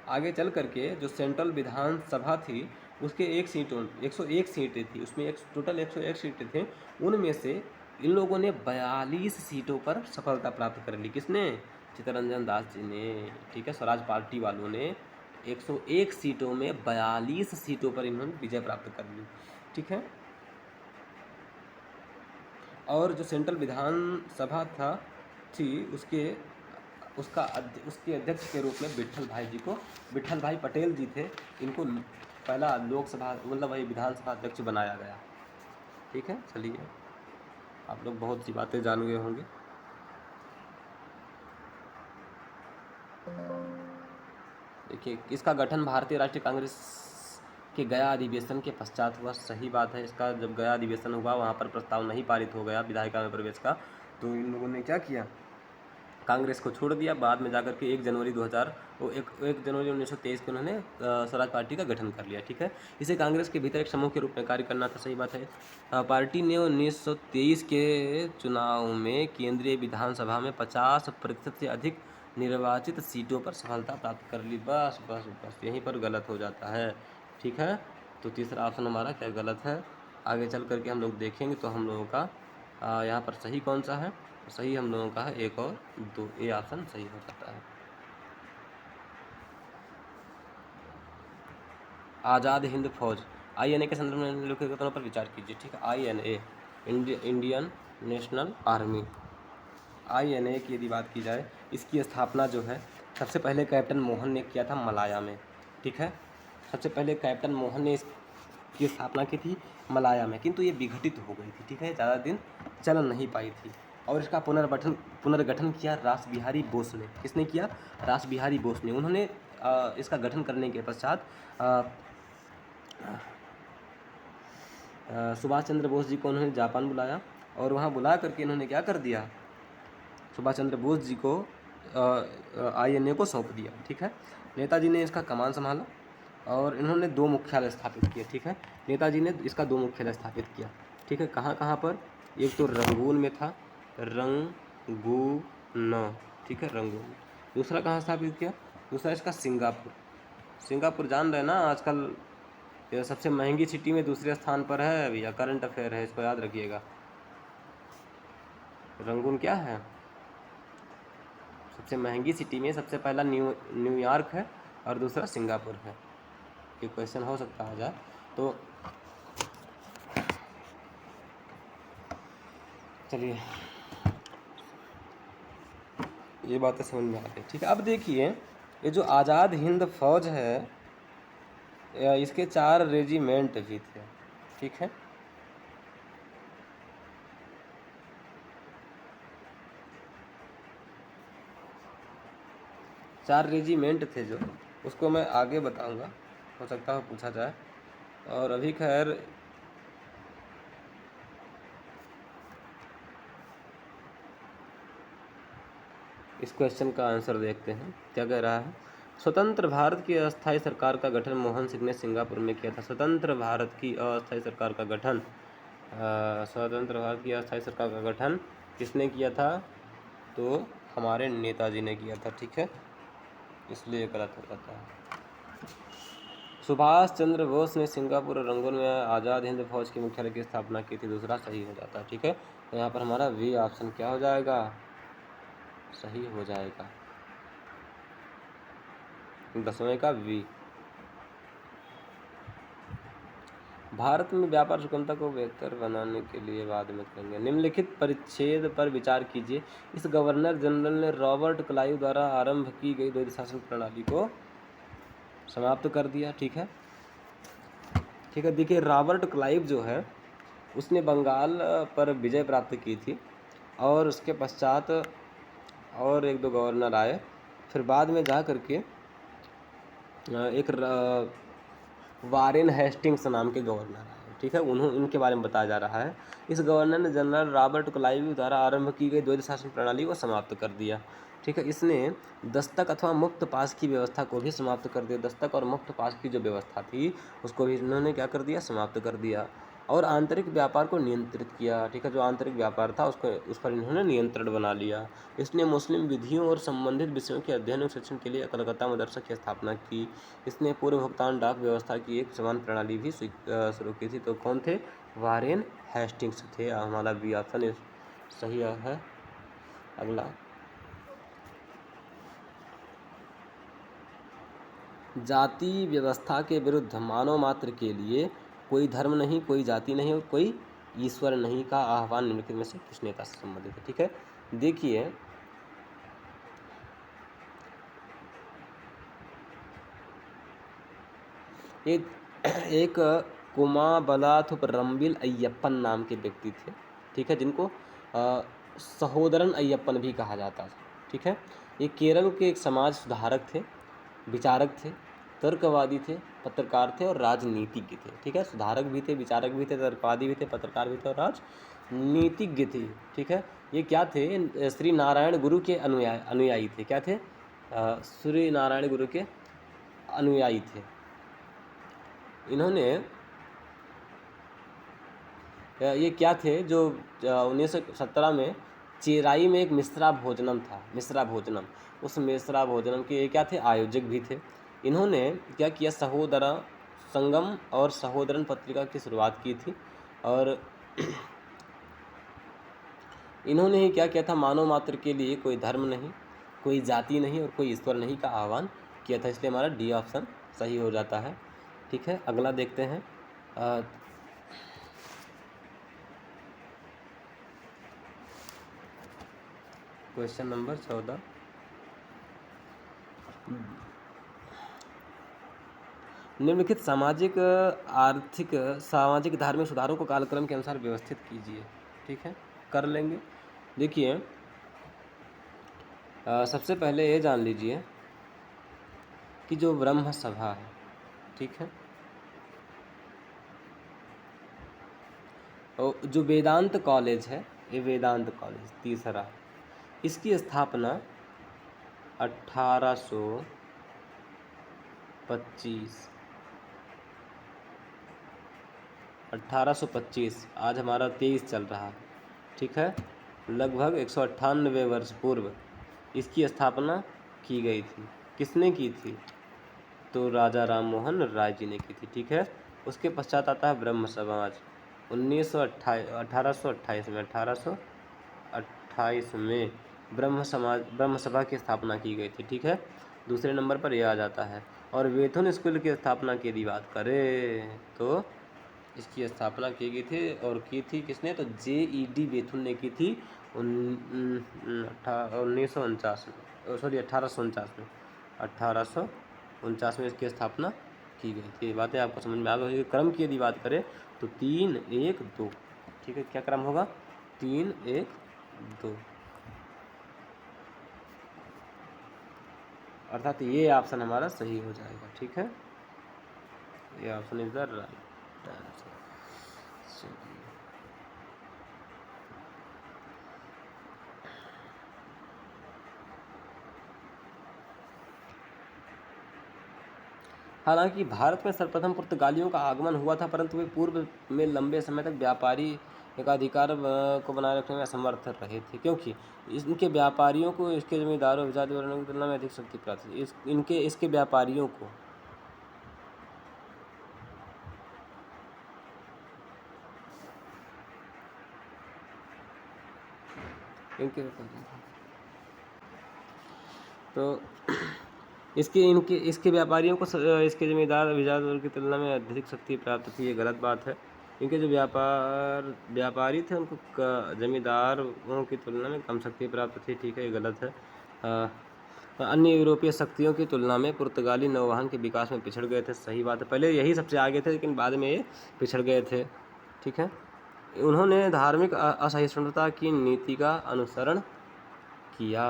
आगे चल करके जो सेंट्रल विधानसभा थी उसके 101 सीटें थी, उसमें टोटल 101 सीटें थे, उनमें से इन लोगों ने 42 सीटों पर सफलता प्राप्त कर ली। किसने, चित्तरंजन दास जी ने। ठीक है, स्वराज पार्टी वालों ने 101 सीटों में 42 सीटों पर इन्होंने विजय प्राप्त कर ली। ठीक है, और जो सेंट्रल विधानसभा थी उसके अध्यक्ष के रूप में विट्ठल भाई पटेल जी थे, इनको पहला लोकसभा मतलब वही विधानसभा अध्यक्ष बनाया गया। ठीक है, चलिए आप लोग बहुत सी बातें जान गए होंगे। देखिए, इसका गठन भारतीय राष्ट्रीय कांग्रेस के गया अधिवेशन के पश्चात हुआ। सही बात है, इसका जब गया अधिवेशन हुआ वहाँ पर प्रस्ताव नहीं पारित हो गया विधायिका में प्रवेश का, तो इन लोगों ने क्या किया, कांग्रेस को छोड़ दिया। बाद में जाकर के 1 जनवरी 1923 को उन्होंने स्वराज पार्टी का गठन कर लिया। ठीक है, इसे कांग्रेस के भीतर एक समूह के रूप में कार्य करना था। सही बात है। पार्टी ने 1923 के चुनाव में केंद्रीय विधानसभा में 50% से अधिक निर्वाचित सीटों पर सफलता प्राप्त कर ली। बस बस बस यहीं पर गलत हो जाता है। ठीक है, तो तीसरा ऑप्शन हमारा क्या गलत है, आगे चल करके हम लोग देखेंगे तो हम लोगों का यहाँ पर सही कौन सा है, सही हम लोगों का है 1 और 2, ये ऑप्शन सही हो सकता है। आज़ाद हिंद फौज, INA के संदर्भ में निम्नलिखित कथनों पर विचार कीजिए। ठीक है, INA Indian national army, INA की यदि बात की जाए, इसकी स्थापना जो है सबसे पहले कैप्टन मोहन ने किया था मलाया में। ठीक है, सबसे पहले कैप्टन मोहन ने इसकी स्थापना की थी मलाया में, किंतु ये विघटित हो गई थी। ठीक है, ज़्यादा दिन चल नहीं पाई थी, और इसका पुनर्गठन किया रास बिहारी बोस ने। किसने किया, रास बिहारी बोस ने। उन्होंने इसका गठन करने के पश्चात सुभाष चंद्र बोस जी को उन्होंने जापान बुलाया, और वहाँ बुला करके इन्होंने क्या कर दिया, सुभाष चंद्र बोस जी को INA को सौंप दिया। ठीक है, नेताजी ने इसका कमान संभाला और इन्होंने 2 मुख्यालय स्थापित किए। ठीक है, नेताजी ने इसका 2 मुख्यालय स्थापित किया। ठीक है, कहाँ कहाँ पर, एक तो रंगून में था, रंगून, ठीक है रंगून। दूसरा कहाँ स्थापित किया, दूसरा इसका सिंगापुर जान रहे ना, आजकल ये सबसे महंगी सिटी में दूसरे स्थान पर है भैया, करंट अफेयर है, इसको याद रखिएगा। रंगून क्या है, सबसे महंगी सिटी में सबसे पहला न्यूयॉर्क है और दूसरा सिंगापुर है। ये क्वेश्चन हो सकता है जाए तो, चलिए ये बातें समझ में आती है। ठीक है, अब देखिए ये जो आज़ाद हिंद फौज है, इसके 4 रेजिमेंट भी थे। ठीक है, चार रेजिमेंट थे जो, उसको मैं आगे बताऊंगा। हो सकता है पूछा जाए। और अभी खैर इस क्वेश्चन का आंसर देखते हैं क्या कह रहा है। स्वतंत्र भारत की अस्थायी सरकार का गठन मोहन सिंह ने सिंगापुर में किया था। स्वतंत्र भारत की अस्थायी सरकार का गठन स्वतंत्र भारत की अस्थायी सरकार का गठन किसने किया था? तो हमारे नेताजी ने किया था। ठीक है, इसलिए गलत हो जाता है। सुभाष चंद्र बोस ने सिंगापुर और रंगून में आज़ाद हिंद फौज के मुख्यालय की स्थापना की थी। दूसरा सही हो जाता है। ठीक है, तो यहाँ पर हमारा वी ऑप्शन क्या हो जाएगा? सही हो जाएगा, 10वें का वी। भारत में व्यापार सुगमता को बेहतर बनाने के लिए बाद में करेंगे। निम्नलिखित परिच्छेद पर विचार कीजिए। इस गवर्नर जनरल ने रॉबर्ट क्लाइव द्वारा आरंभ की गई द्वैध शासन प्रणाली को समाप्त कर दिया। ठीक है, ठीक है। देखिए, रॉबर्ट क्लाइव जो है उसने बंगाल पर विजय प्राप्त की थी और उसके पश्चात और एक दो गवर्नर आए। फिर बाद में जा करके एक वारेन हेस्टिंग्स नाम के गवर्नर आए। ठीक है, उनके बारे में बताया जा रहा है। इस गवर्नर ने जनरल रॉबर्ट क्लाइव द्वारा आरंभ की गई द्वैध शासन प्रणाली को समाप्त कर दिया। ठीक है, इसने दस्तक अथवा मुक्त पास की व्यवस्था को भी समाप्त कर दिया। दस्तक और मुक्त पास की जो व्यवस्था थी उसको भी इन्होंने क्या कर दिया? समाप्त कर दिया। और आंतरिक व्यापार को नियंत्रित किया। ठीक है, जो आंतरिक व्यापार था उस पर इन्होंने नियंत्रण बना लिया। इसने मुस्लिम विधियों और संबंधित विषयों के अध्ययन और शिक्षण के लिए कलकत्ता मदरसा की स्थापना की। इसने पूर्व भुगतान डाक व्यवस्था की एक समान प्रणाली भी शुरू की थी। तो कौन थे? वारेन हेस्टिंग्स थे। हमारा बी ऑप्शन सही है। अगला, जाति व्यवस्था के विरुद्ध मानव मात्र के लिए कोई धर्म नहीं, कोई जाति नहीं और कोई ईश्वर नहीं का आह्वान निम्नलिखित में से किस नेता से संबंधित है? ठीक है, देखिए, एक कुमाबलाथुपरम्बिल अय्यप्पन नाम के व्यक्ति थे। ठीक है, जिनको सहोदरन अय्यप्पन भी कहा जाता था। ठीक है, ये केरल के एक समाज सुधारक थे, विचारक थे, तर्कवादी थे, पत्रकार थे और राजनीतिज्ञ थे। ठीक है, सुधारक भी थे, विचारक भी थे, तर्कवादी भी थे, पत्रकार भी थे और राजनीतिज्ञ थे। ठीक है, ये क्या थे? श्री नारायण गुरु के अनुयायी थे। क्या थे? श्री नारायण गुरु के अनुयायी थे। इन्होंने ये क्या थे? जो 1917 में चेराई में एक मिश्रा भोजनम था, मिश्रा भोजनम, उस मिश्रा भोजनम के ये क्या थे? आयोजक भी थे। इन्होंने क्या किया? सहोदरा संगम और सहोदरन पत्रिका की शुरुआत की थी और इन्होंने ही क्या किया था? मानव मात्र के लिए कोई धर्म नहीं, कोई जाति नहीं और कोई ईश्वर नहीं का आह्वान किया था। इसलिए हमारा डी ऑप्शन सही हो जाता है। ठीक है, अगला देखते हैं। क्वेश्चन नंबर 14, निम्नलिखित सामाजिक धार्मिक सुधारों को कालक्रम के अनुसार व्यवस्थित कीजिए। ठीक है, कर लेंगे। देखिए, सबसे पहले ये जान लीजिए कि जो ब्रह्म सभा है, ठीक है, और जो वेदांत कॉलेज है, ये वेदांत कॉलेज तीसरा, इसकी स्थापना 1825, आज हमारा 23 चल रहा है। ठीक है, लगभग 198 वर्ष पूर्व इसकी स्थापना की गई थी। किसने की थी? तो राजा राम मोहन राय जी ने की थी। ठीक है, उसके पश्चात आता है ब्रह्म समाज। 1828 में ब्रह्म सभा की स्थापना की गई थी। ठीक है, दूसरे नंबर पर यह आ जाता है। और वेथुन स्कूल की स्थापना की यदि बात करें तो इसकी स्थापना की गई थी और की थी किसने? तो JED वेथुन ने की थी 1849 में, सॉरी 1849 में इसकी स्थापना की गई थी। ये बातें आपको समझ में आ गई। क्रम की यदि बात करें तो 3, 1, 2। ठीक है, क्या क्रम होगा? 3, 1, 2, अर्थात ये ऑप्शन हमारा सही हो जाएगा। ठीक है, ये option is the right answer. हालांकि भारत में सर्वप्रथम पुर्तगालियों का आगमन हुआ था, परंतु वे पूर्व में लंबे समय तक व्यापारी एकाधिकार को बनाए रखने में असमर्थ रहे थे, क्योंकि इनके व्यापारियों को इसके जमींदारों विजाति वर्णों की तुलना में अधिक शक्ति प्राप्त थी। इसके व्यापारियों को इनके तो इसके व्यापारियों को इसके जमींदार विजाति वर्ग की तुलना में अधिक शक्ति प्राप्त थी। ये गलत बात है। इनके जो व्यापारी थे उनको जमींदारों की तुलना में कम शक्ति प्राप्त थी। ठीक है, ये गलत है। अन्य यूरोपीय शक्तियों की तुलना में पुर्तगाली नौवहन के विकास में पिछड़ गए थे। सही बात है, पहले यही सबसे आगे थे लेकिन बाद में ये पिछड़ गए थे। ठीक है, उन्होंने धार्मिक असहिष्णुता की नीति का अनुसरण किया।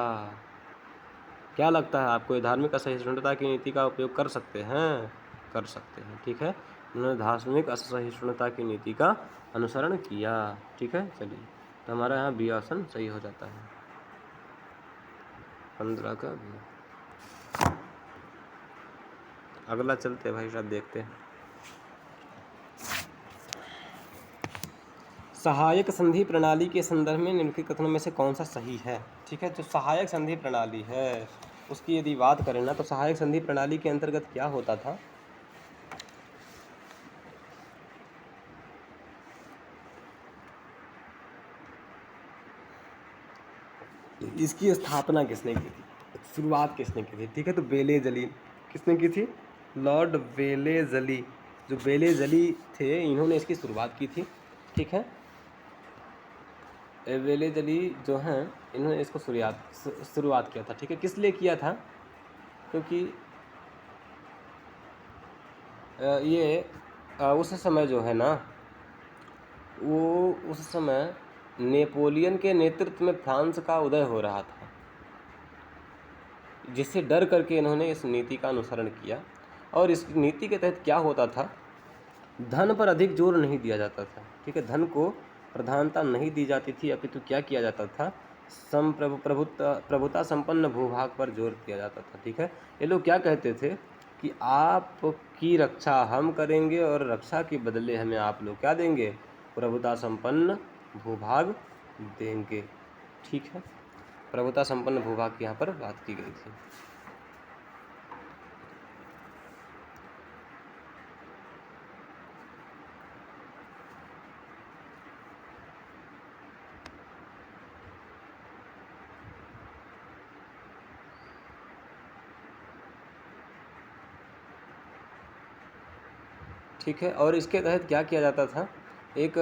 क्या लगता है आपको, ये धार्मिक असहिष्णुता की नीति का उपयोग कर सकते हैं? कर सकते हैं। ठीक है, उन्होंने धार्मिक असहिष्णुता की नीति का अनुसरण किया। ठीक है, चलिए, तो हमारा यहाँ बी ऑप्शन सही हो जाता है, 15 का बी। अगला चलते भाई साहब, देखते हैं। सहायक संधि प्रणाली के संदर्भ में निम्नलिखित कथनों में से कौन सा सही है? ठीक है, जो सहायक संधि प्रणाली है उसकी यदि बात करें ना, तो सहायक संधि प्रणाली के अंतर्गत क्या होता था? इसकी स्थापना किसने की थी, शुरुआत किसने की थी? ठीक है, तो वेलेज़ली किसने की थी? लॉर्ड वेलेज़ली। जो वेलेज़ली थे इन्होंने इसकी शुरुआत की थी। ठीक है, वेलेज़ली जो हैं इन्होंने इसको शुरुआत किया था। ठीक है, किस लिए किया था? क्योंकि ये उस समय जो है ना, वो उस समय नेपोलियन के नेतृत्व में फ्रांस का उदय हो रहा था, जिससे डर करके इन्होंने इस नीति का अनुसरण किया। और इस नीति के तहत क्या होता था, धन पर अधिक जोर नहीं दिया जाता था। ठीक है, धन को प्रधानता नहीं दी जाती थी, अपितु क्या किया जाता था, प्रभुता संपन्न भूभाग पर जोर दिया जाता था। ठीक है, ये लोग क्या कहते थे कि आपकी रक्षा हम करेंगे और रक्षा के बदले हमें आप लोग क्या देंगे, प्रभुता संपन्न भूभाग देंगे। ठीक है, प्रभुता संपन्न भूभाग की यहाँ पर बात की गई थी। ठीक है, और इसके तहत क्या किया जाता था, एक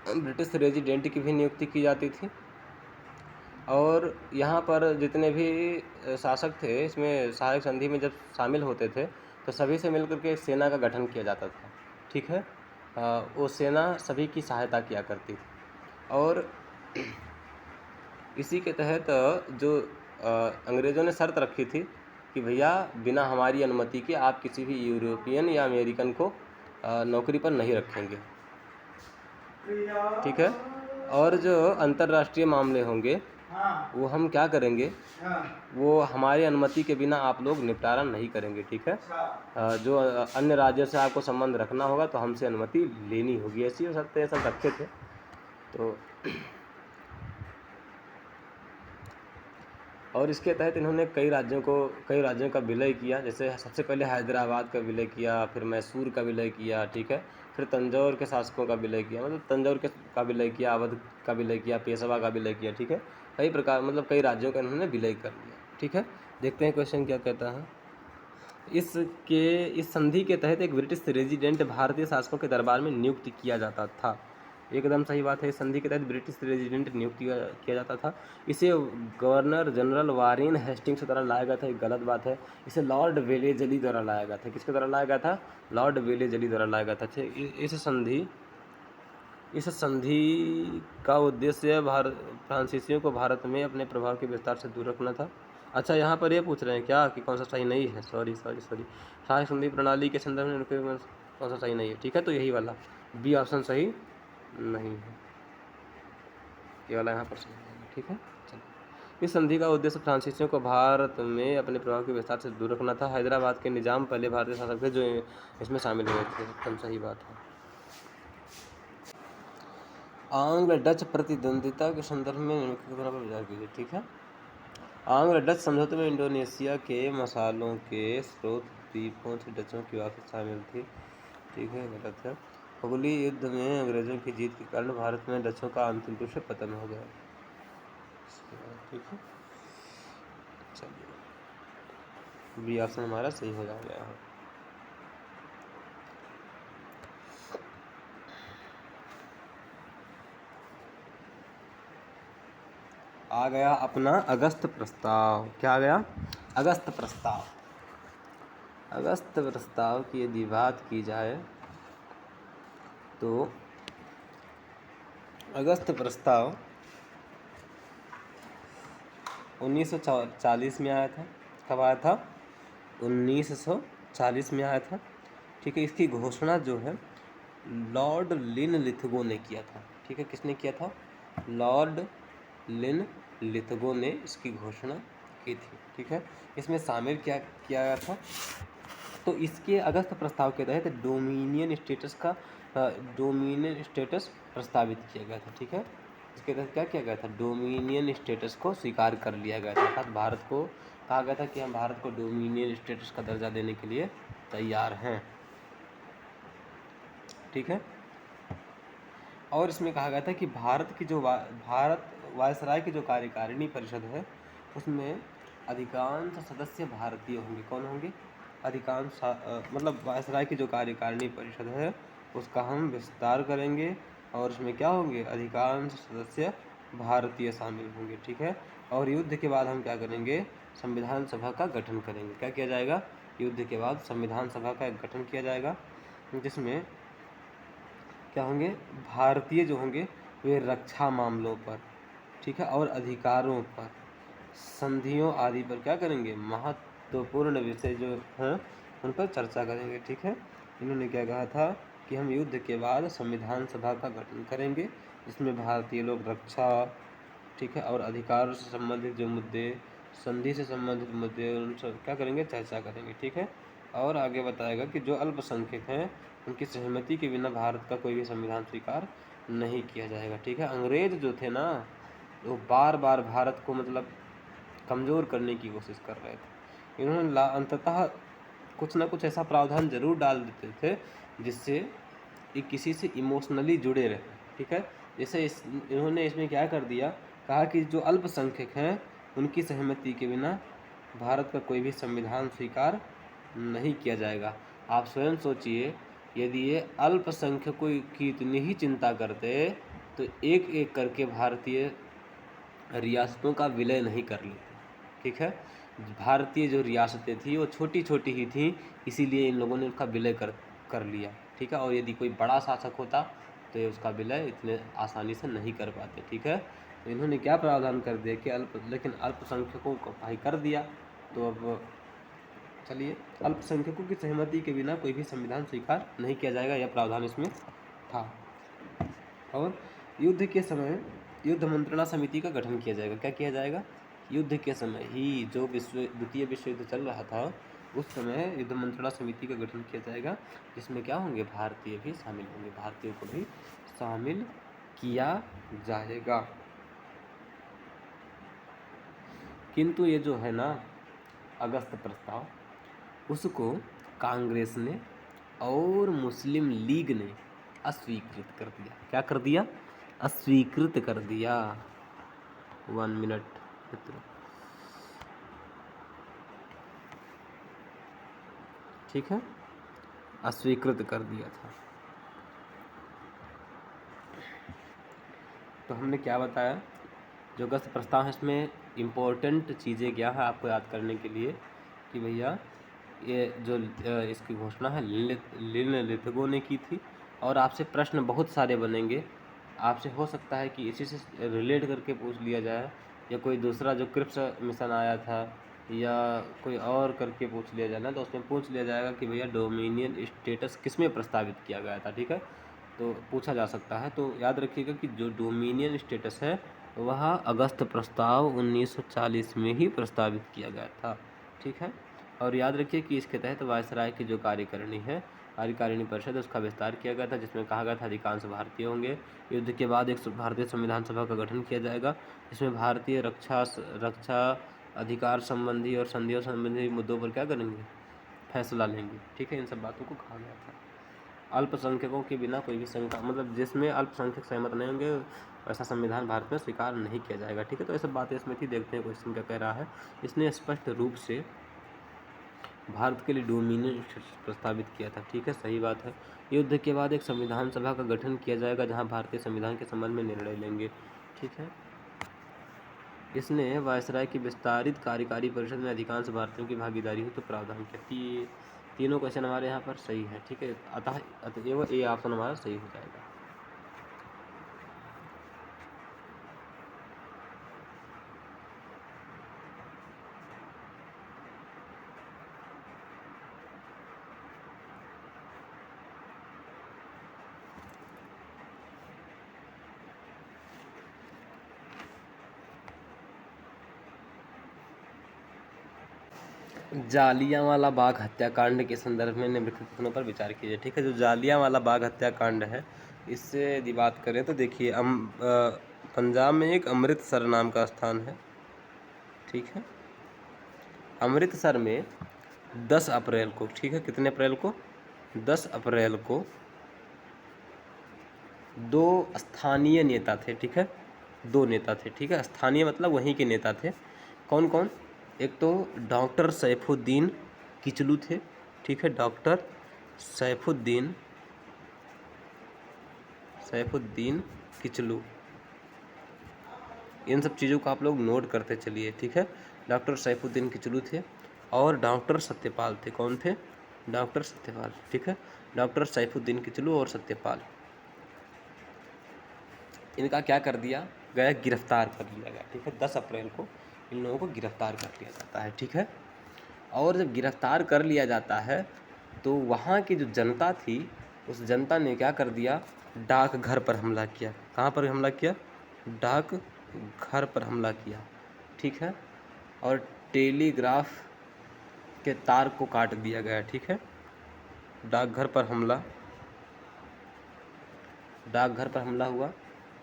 ब्रिटिश रेजिडेंट की भी नियुक्ति की जाती थी। और यहाँ पर जितने भी शासक थे इसमें सहायक संधि में जब शामिल होते थे तो सभी से मिलकर के एक सेना का गठन किया जाता था। ठीक है, वो सेना सभी की सहायता किया करती थी। और इसी के तहत जो अंग्रेज़ों ने शर्त रखी थी कि भैया बिना हमारी अनुमति के आप किसी भी यूरोपियन या अमेरिकन को नौकरी पर नहीं रखेंगे। ठीक है, और जो अंतर्राष्ट्रीय मामले होंगे वो हम क्या करेंगे, वो हमारी अनुमति के बिना आप लोग निपटारा नहीं करेंगे। ठीक है, जो अन्य राज्यों से आपको संबंध रखना होगा तो हमसे अनुमति लेनी होगी। ऐसी हो सकते ऐसा रखे थे। तो और इसके तहत इन्होंने कई राज्यों का विलय किया। जैसे सबसे पहले हैदराबाद का विलय किया, फिर मैसूर का विलय किया। ठीक है, फिर तंजौर के शासकों का विलय किया, मतलब तंजौर का विलय किया, अवध का विलय किया, पेशवा का विलय किया। ठीक है, कई प्रकार मतलब कई राज्यों का इन्होंने विलय कर लिया। ठीक है, देखते हैं क्वेश्चन क्या कहता है। इस संधि के तहत एक ब्रिटिश रेजिडेंट भारतीय शासकों के दरबार में नियुक्त किया जाता था। एकदम सही बात है, इस संधि के तहत ब्रिटिश रेजिडेंट नियुक्त किया जाता था। इसे गवर्नर जनरल वारेन हेस्टिंग्स द्वारा लाया गया था। एक गलत बात है, इसे लॉर्ड वेलेज़ली द्वारा लाया गया था। किसके द्वारा लाया गया था? लॉर्ड वेलेज़ली द्वारा लाया गया था। इस संधि का उद्देश्य फ्रांसीसियों को भारत में अपने प्रभाव के विस्तार से दूर रखना था। अच्छा, यहाँ पर ये पूछ रहे हैं क्या कि कौन सा सही नहीं है? सॉरी। सहायक संधि प्रणाली के संदर्भ में कौन सा सही नहीं है, ठीक है। तो यही वाला बी ऑप्शन सही नहीं है, ये वाला यहाँ पर सही है, ठीक है। चलो, इस संधि का उद्देश्य फ्रांसीसियों को भारत में अपने प्रभाव के विस्तार से दूर रखना था। हैदराबाद के निजाम पहले भारतीय शासक थे जो इसमें शामिल हुए थे, एकदम सही बात है। आंग्ल डच प्रतिद्वंदिता के संदर्भ में निम्नलिखित पर विचार कीजिए, ठीक है। आंग्ल डच समझौते में इंडोनेशिया के मसालों के स्रोत द्वीपों से डचों की वापसी शामिल थी, ठीक है, गलत है। हुगली युद्ध में अंग्रेजों की जीत के कारण भारत में डचों का अंतिम रूप से पतन हो गया, ठीक है। चलिए, बी ऑप्शन हमारा सही हो गया है। आ गया अपना अगस्त प्रस्ताव। क्या आ गया? अगस्त प्रस्ताव। अगस्त प्रस्ताव की यदि बात की जाए तो अगस्त प्रस्ताव 1940 में आया था। कब आया था? 1940 में आया था, ठीक है। इसकी घोषणा जो है लॉर्ड लिनलिथगो ने किया था, ठीक है। किसने किया था? लॉर्ड लिनलिथगो ने इसकी घोषणा की थी, ठीक है। इसमें शामिल क्या किया गया था? तो इसके अगस्त प्रस्ताव के तहत डोमिनियन स्टेटस प्रस्तावित किया गया था, ठीक है। इसके तहत क्या किया गया था? डोमिनियन स्टेटस को स्वीकार कर लिया गया था, अर्थात भारत को कहा गया था कि हम भारत को डोमिनियन स्टेटस का दर्जा देने के लिए तैयार हैं, ठीक है। और इसमें कहा गया था कि भारत वायसराय की जो कार्यकारिणी परिषद है उसमें अधिकांश सदस्य भारतीय होंगे। कौन होंगे? अधिकांश मतलब वायसराय की जो कार्यकारिणी परिषद है उसका हम विस्तार करेंगे और उसमें क्या होंगे? अधिकांश सदस्य भारतीय शामिल होंगे, ठीक है। और युद्ध के बाद हम क्या करेंगे? संविधान सभा का गठन करेंगे। क्या किया जाएगा? युद्ध के बाद संविधान सभा का गठन किया जाएगा, जिसमें क्या होंगे? भारतीय जो होंगे वे रक्षा मामलों पर, ठीक है, और अधिकारों पर, संधियों आदि पर क्या करेंगे? महत्वपूर्ण विषय जो हैं उन पर चर्चा करेंगे, ठीक है। इन्होंने क्या कहा था कि हम युद्ध के बाद संविधान सभा का गठन करेंगे जिसमें भारतीय लोग रक्षा, ठीक है, और अधिकार से संबंधित जो मुद्दे, संधि से संबंधित मुद्दे, उन सब क्या करेंगे? चर्चा करेंगे, ठीक है। और आगे बताएगा कि जो अल्पसंख्यक हैं उनकी सहमति के बिना भारत का कोई भी संविधान स्वीकार नहीं किया जाएगा, ठीक है। अंग्रेज जो थे ना वो बार बार भारत को मतलब कमज़ोर करने की कोशिश कर रहे थे। इन्होंने अंततः कुछ ना कुछ ऐसा प्रावधान जरूर डाल देते थे जिससे ये किसी से इमोशनली जुड़े रहे, ठीक है। जैसे इन्होंने इसमें क्या कर दिया, कहा कि जो अल्पसंख्यक हैं उनकी सहमति के बिना भारत का कोई भी संविधान स्वीकार नहीं किया जाएगा। आप स्वयं सोचिए, यदि ये अल्पसंख्यकों की इतनी ही चिंता करते तो एक एक करके भारतीय रियासतों का विलय नहीं कर लेते, ठीक है। भारतीय जो रियासतें थी वो छोटी छोटी ही थी, इसीलिए इन लोगों ने उसका विलय कर लिया, ठीक है। और यदि कोई बड़ा शासक होता तो ये उसका विलय इतने आसानी से नहीं कर पाते, ठीक है। तो इन्होंने क्या प्रावधान कर दिया कि लेकिन अल्पसंख्यकों को भाई कर दिया, तो अब चलिए, अल्पसंख्यकों की सहमति के बिना कोई भी संविधान स्वीकार नहीं किया जाएगा, यह प्रावधान इसमें था। और युद्ध के समय युद्ध मंत्रणा समिति का गठन किया जाएगा। क्या किया जाएगा? युद्ध के समय ही, जो द्वितीय विश्व युद्ध चल रहा था उस समय युद्ध मंत्रणा समिति का गठन किया जाएगा, जिसमें क्या होंगे? भारतीय भी शामिल होंगे, भारतीयों को भी शामिल किया जाएगा। किंतु ये जो है ना अगस्त प्रस्ताव, उसको कांग्रेस ने और मुस्लिम लीग ने अस्वीकृत कर दिया। क्या कर दिया? अस्वीकृत कर दिया। 1 मिनट मित्रों, ठीक है, अस्वीकृत कर दिया था। तो हमने क्या बताया? जो अगस्त प्रस्ताव है इसमें इम्पोर्टेंट चीज़ें क्या है आपको याद करने के लिए कि भैया ये जो इसकी घोषणा है लिनलिथगो ने की थी। और आपसे प्रश्न बहुत सारे बनेंगे, आपसे हो सकता है कि इसी से रिलेट करके पूछ लिया जाए, या कोई दूसरा जो क्रिप्स मिशन आया था या कोई और करके पूछ लिया जाए ना, तो उसमें पूछ लिया जाएगा कि भैया डोमिनियन स्टेटस किस में प्रस्तावित किया गया था, ठीक है, तो पूछा जा सकता है। तो याद रखिएगा कि जो डोमिनियन स्टेटस है वह अगस्त प्रस्ताव 1940 में ही प्रस्तावित किया गया था, ठीक है। और याद रखिए कि इसके तहत वायसराय की जो कार्यकारिणी है, कार्यकारिणी परिषद, उसका विस्तार किया गया था, जिसमें कहा गया था अधिकांश भारतीय होंगे। युद्ध के बाद एक भारतीय संविधान सभा का गठन किया जाएगा, जिसमें भारतीय रक्षा अधिकार संबंधी और संधियों संबंधी मुद्दों पर क्या करेंगे, फैसला लेंगे, ठीक है। इन सब बातों को कहा गया था। अल्पसंख्यकों के बिना कोई भी संख्या, मतलब जिसमें अल्पसंख्यक सहमत नहीं होंगे ऐसा संविधान भारत में स्वीकार नहीं किया जाएगा, ठीक है। तो ये सब बातें इसमें थी। देखते हैं क्वेश्चन क्या कह रहा है। इसने स्पष्ट रूप से भारत के लिए डोमिनियन प्रस्तावित किया था, ठीक है, सही बात है। युद्ध के बाद एक संविधान सभा का गठन किया जाएगा जहां भारतीय संविधान के संबंध में निर्णय लेंगे, ठीक है। इसने वायसराय की विस्तारित कार्यकारी परिषद में अधिकांश भारतीयों की भागीदारी हेतु प्रावधान किया। तीनों क्वेश्चन हमारे यहाँ पर सही है, ठीक है। अतएव ये ऑप्शन हमारा सही हो जाएगा। जालियांवाला बाग हत्याकांड के संदर्भ में निम्नलिखित कथनों पर विचार कीजिए, ठीक है। जो जालियांवाला बाग हत्याकांड है, इससे यदि बात करें तो देखिए पंजाब में एक अमृतसर नाम का स्थान है, ठीक है। अमृतसर में 10 अप्रैल को, ठीक है, कितने अप्रैल को, 10 अप्रैल को 2 स्थानीय नेता थे, ठीक है, 2 नेता थे, ठीक है। स्थानीय मतलब वहीं के नेता थे। कौन कौन? एक तो डॉक्टर सैफुद्दीन किचलू थे, ठीक है, डॉक्टर सैफुद्दीन किचलू। इन सब चीज़ों को आप लोग नोट करते चलिए, ठीक है। डॉक्टर सैफुद्दीन किचलू थे और डॉक्टर सत्यपाल थे। कौन थे? डॉक्टर सत्यपाल, ठीक है। डॉक्टर सैफुद्दीन किचलू और सत्यपाल, इनका क्या कर दिया गया, गिरफ्तार कर लिया गया, ठीक है। 10 अप्रैल को इन लोगों को गिरफ्तार कर लिया जाता है, ठीक है। और जब गिरफ्तार कर लिया जाता है तो वहाँ की जो जनता थी, उस जनता ने क्या कर दिया, डाकघर पर हमला किया। कहाँ पर हमला किया? डाक घर पर हमला किया, ठीक है। और टेलीग्राफ के तार को काट दिया गया, ठीक है। डाकघर पर हमला हुआ,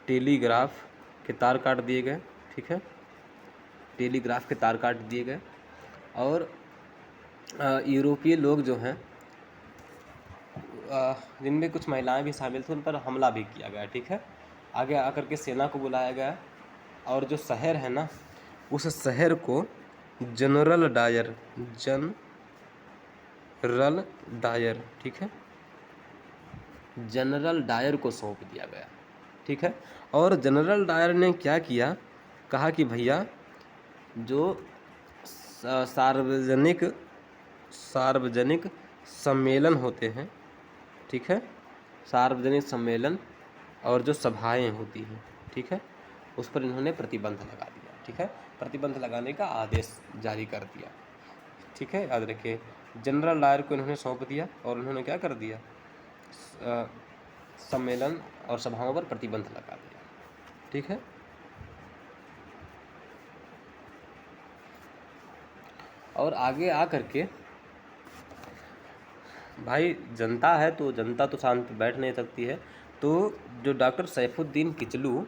टेलीग्राफ के तार काट दिए गए, ठीक है, टेलीग्राफ के तार काट दिए गए। और यूरोपीय लोग जो हैं, जिनमें कुछ महिलाएं भी शामिल थी, उन पर हमला भी किया गया, ठीक है। आगे आकर के सेना को बुलाया गया और जो शहर है ना, उस शहर को जनरल डायर, ठीक है, जनरल डायर को सौंप दिया गया, ठीक है। और जनरल डायर ने क्या किया, कहा कि भैया जो सार्वजनिक सम्मेलन होते हैं, ठीक है, सार्वजनिक सम्मेलन और जो सभाएं होती हैं, ठीक है, उस पर इन्होंने प्रतिबंध लगा दिया, ठीक है। प्रतिबंध लगाने का आदेश जारी कर दिया, ठीक है, याद रखिए। जनरल डायर को इन्होंने सौंप दिया और उन्होंने क्या कर दिया, सम्मेलन और सभाओं पर प्रतिबंध लगा दिया, ठीक है। और आगे आ करके भाई जनता है तो जनता तो शांत बैठ नहीं सकती है, तो जो डॉक्टर सैफुद्दीन किचलू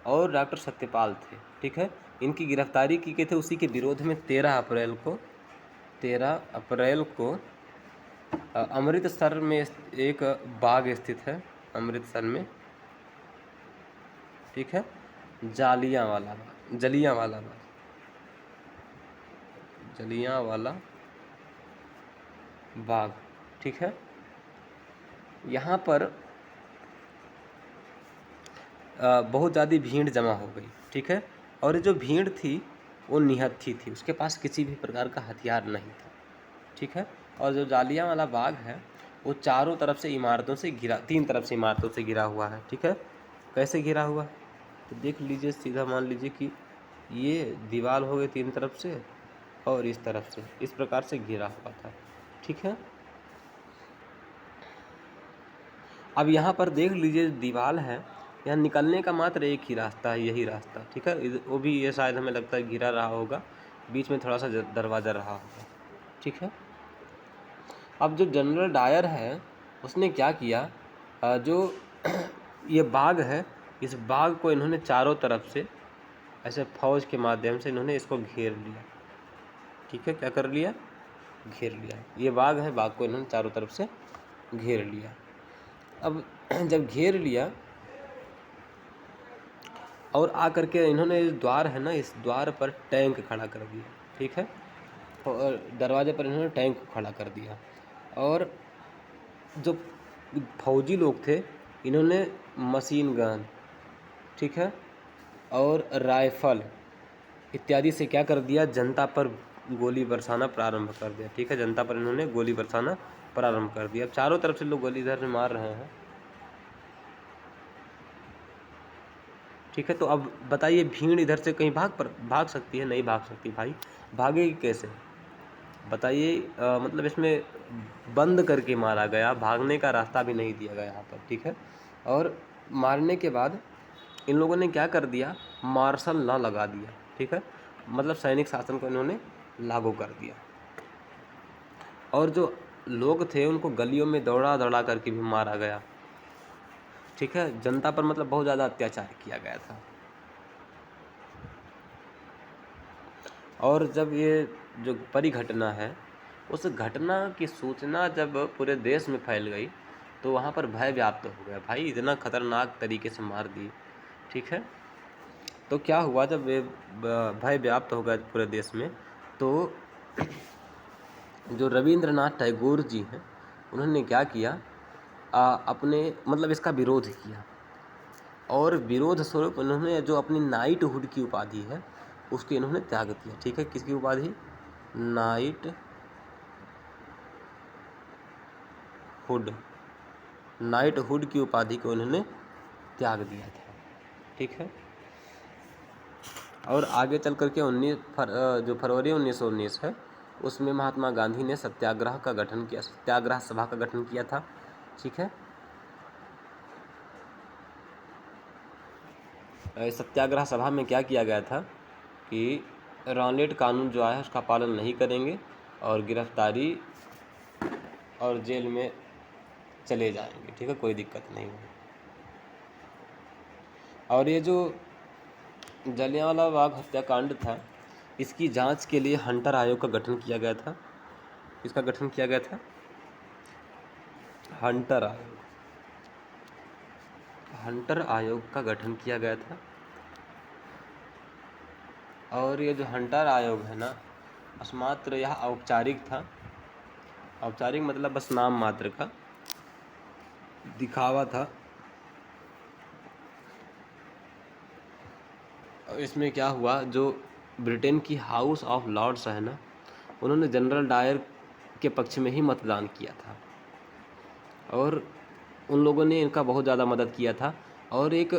और डॉक्टर सत्यपाल थे, ठीक है, इनकी गिरफ्तारी की गई थी। उसी के विरोध में 13 अप्रैल को अमृतसर में एक बाग स्थित है, अमृतसर में, ठीक है, जलियांवाला बाग, ठीक है। यहाँ पर बहुत ज़्यादा भीड़ जमा हो गई, ठीक है। और ये जो भीड़ थी वो निहत्थी थी, उसके पास किसी भी प्रकार का हथियार नहीं था, ठीक है। और जो जालियांवाला बाग है वो चारों तरफ से इमारतों से घिरा, 3 तरफ से इमारतों से घिरा हुआ है, ठीक है। कैसे घिरा हुआ है तो देख लीजिए, सीधा मान लीजिए कि ये दीवार हो गई 3 तरफ से और इस तरफ से इस प्रकार से घिरा हुआ था। ठीक है, अब यहाँ पर देख लीजिए दीवार है, यहाँ निकलने का मात्र एक ही रास्ता है, यही रास्ता। ठीक है, वो भी ये शायद हमें लगता है घिरा रहा होगा, बीच में थोड़ा सा दरवाज़ा रहा होगा। ठीक है, अब जो जनरल डायर है उसने क्या किया, जो ये बाग है, इस बाग को इन्होंने चारों तरफ से ऐसे फौज के माध्यम से इन्होंने इसको घेर लिया। ठीक है, क्या कर लिया, घेर लिया। ये बाग है, बाग को इन्होंने चारों तरफ से घेर लिया। अब जब घेर लिया और आकर के इन्होंने इस द्वार है ना, इस द्वार पर टैंक खड़ा कर दिया। ठीक है, और दरवाजे पर इन्होंने टैंक खड़ा कर दिया। और जो फौजी लोग थे इन्होंने मशीन गन, ठीक है, और राइफल इत्यादि से क्या कर दिया, जनता पर गोली बरसाना प्रारंभ कर दिया। ठीक है, जनता पर इन्होंने गोली बरसाना प्रारंभ कर दिया। अब चारों तरफ से लोग गोली इधर से मार रहे हैं। ठीक है, तो अब बताइए भीड़ इधर से कहीं भाग सकती है? नहीं भाग सकती भाई। भागेगी कैसे बताइए? मतलब इसमें बंद करके मारा गया, भागने का रास्ता भी नहीं दिया गया यहाँ पर। ठीक है, और मारने के बाद इन लोगों ने क्या कर दिया, मार्शल लॉ लगा दिया। ठीक है, मतलब सैनिक शासन को इन्होंने लागू कर दिया। और जो लोग थे उनको गलियों में दौड़ा दौड़ा करके भी मारा गया। ठीक है, जनता पर मतलब बहुत ज़्यादा अत्याचार किया गया था। और जब ये जो परिघटना है, उस घटना की सूचना जब पूरे देश में फैल गई तो वहाँ पर भय व्याप्त हो गया। भाई इतना खतरनाक तरीके से मार दी। ठीक है, तो क्या हुआ जब ये भय व्याप्त हो गया पूरे देश में, तो जो रविंद्रनाथ टैगोर जी हैं उन्होंने क्या किया, अपने मतलब इसका विरोध किया। और विरोध स्वरूप उन्होंने जो अपनी नाइट हुड की उपाधि है उसको इन्होंने त्याग दिया। ठीक है, किसकी उपाधि, नाइट हुड, नाइट हुड की उपाधि को इन्होंने त्याग दिया था। ठीक है, और आगे चल करके जो फरवरी 1919 है उसमें महात्मा गांधी ने सत्याग्रह का गठन किया, सत्याग्रह सभा का गठन किया था। ठीक है, सत्याग्रह सभा में क्या किया गया था कि रॉलेट कानून जो आया उसका पालन नहीं करेंगे और गिरफ्तारी और जेल में चले जाएंगे। ठीक है, कोई दिक्कत नहीं होगी। और ये जो जलियांवाला बाग हत्याकांड था इसकी जांच के लिए हंटर आयोग का गठन किया गया था। इसका गठन किया गया था हंटर आयोग, हंटर आयोग का गठन किया गया था। और ये जो हंटर आयोग है ना, मात्र यह औपचारिक था। औपचारिक मतलब बस नाम मात्र का दिखावा था। और इसमें क्या हुआ, जो ब्रिटेन की हाउस ऑफ लॉर्ड्स है ना, उन्होंने जनरल डायर के पक्ष में ही मतदान किया था और उन लोगों ने इनका बहुत ज़्यादा मदद किया था। और एक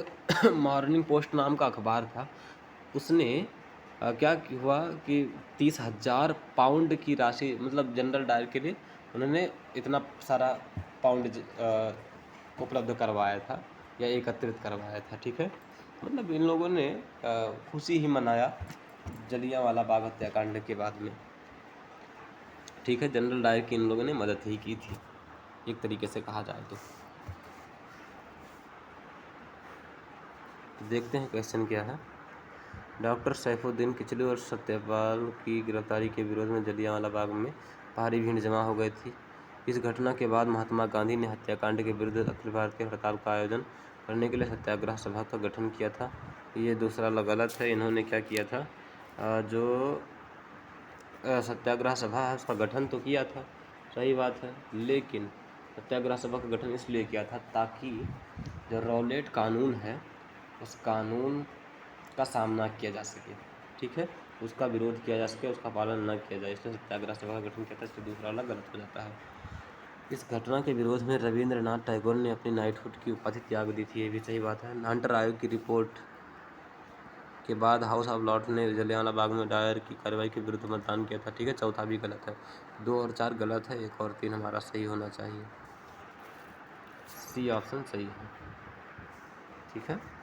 मॉर्निंग पोस्ट नाम का अखबार था, उसने क्या हुआ कि 30,000 पाउंड की राशि मतलब जनरल डायर के लिए उन्होंने इतना सारा पाउंड उपलब्ध करवाया था या एकत्रित करवाया था। ठीक है, मतलब इन लोगों ने खुशी ही मनाया जलियांवाला बाग हत्याकांड के बाद में। ठीक है, जनरल डायर की इन लोगों ने मदद ही की थी एक तरीके से कहा जाए तो। देखते हैं क्वेश्चन क्या है। डॉक्टर सैफुद्दीन किचलू और सत्यपाल की गिरफ्तारी के विरोध में जलियांवाला बाग में भारी भीड़ जमा हो गई थी। इस घटना के बाद महात्मा गांधी ने हत्याकांड के विरुद्ध अखिल भारतीय हड़ताल का आयोजन करने के लिए सत्याग्रह सभा का गठन किया था। ये दूसरा गलत है। इन्होंने क्या किया था, जो सत्याग्रह सभा है उसका गठन तो किया था, सही बात है, लेकिन सत्याग्रह सभा का गठन इसलिए किया था ताकि जो रॉलेट कानून है उस कानून का सामना किया जा सके। ठीक है, उसका विरोध किया जा सके, उसका पालन न किया जाए, इसलिए सत्याग्रह सभा का गठन किया था। इसलिए दूसरा वाला गलत हो जाता है। इस घटना के विरोध में रविंद्रनाथ टैगोर ने अपनी नाइटहुड की उपाधि त्याग दी थी, ये भी सही बात है। हंटर आयोग की रिपोर्ट के बाद हाउस ऑफ लॉर्ड्स ने जलियांवाला बाग में दायर की कार्रवाई के विरुद्ध मतदान किया था। ठीक है, चौथा भी गलत है। 2 और 4 गलत है, 1 और 3 हमारा सही होना चाहिए। सी ऑप्शन सही है। ठीक है।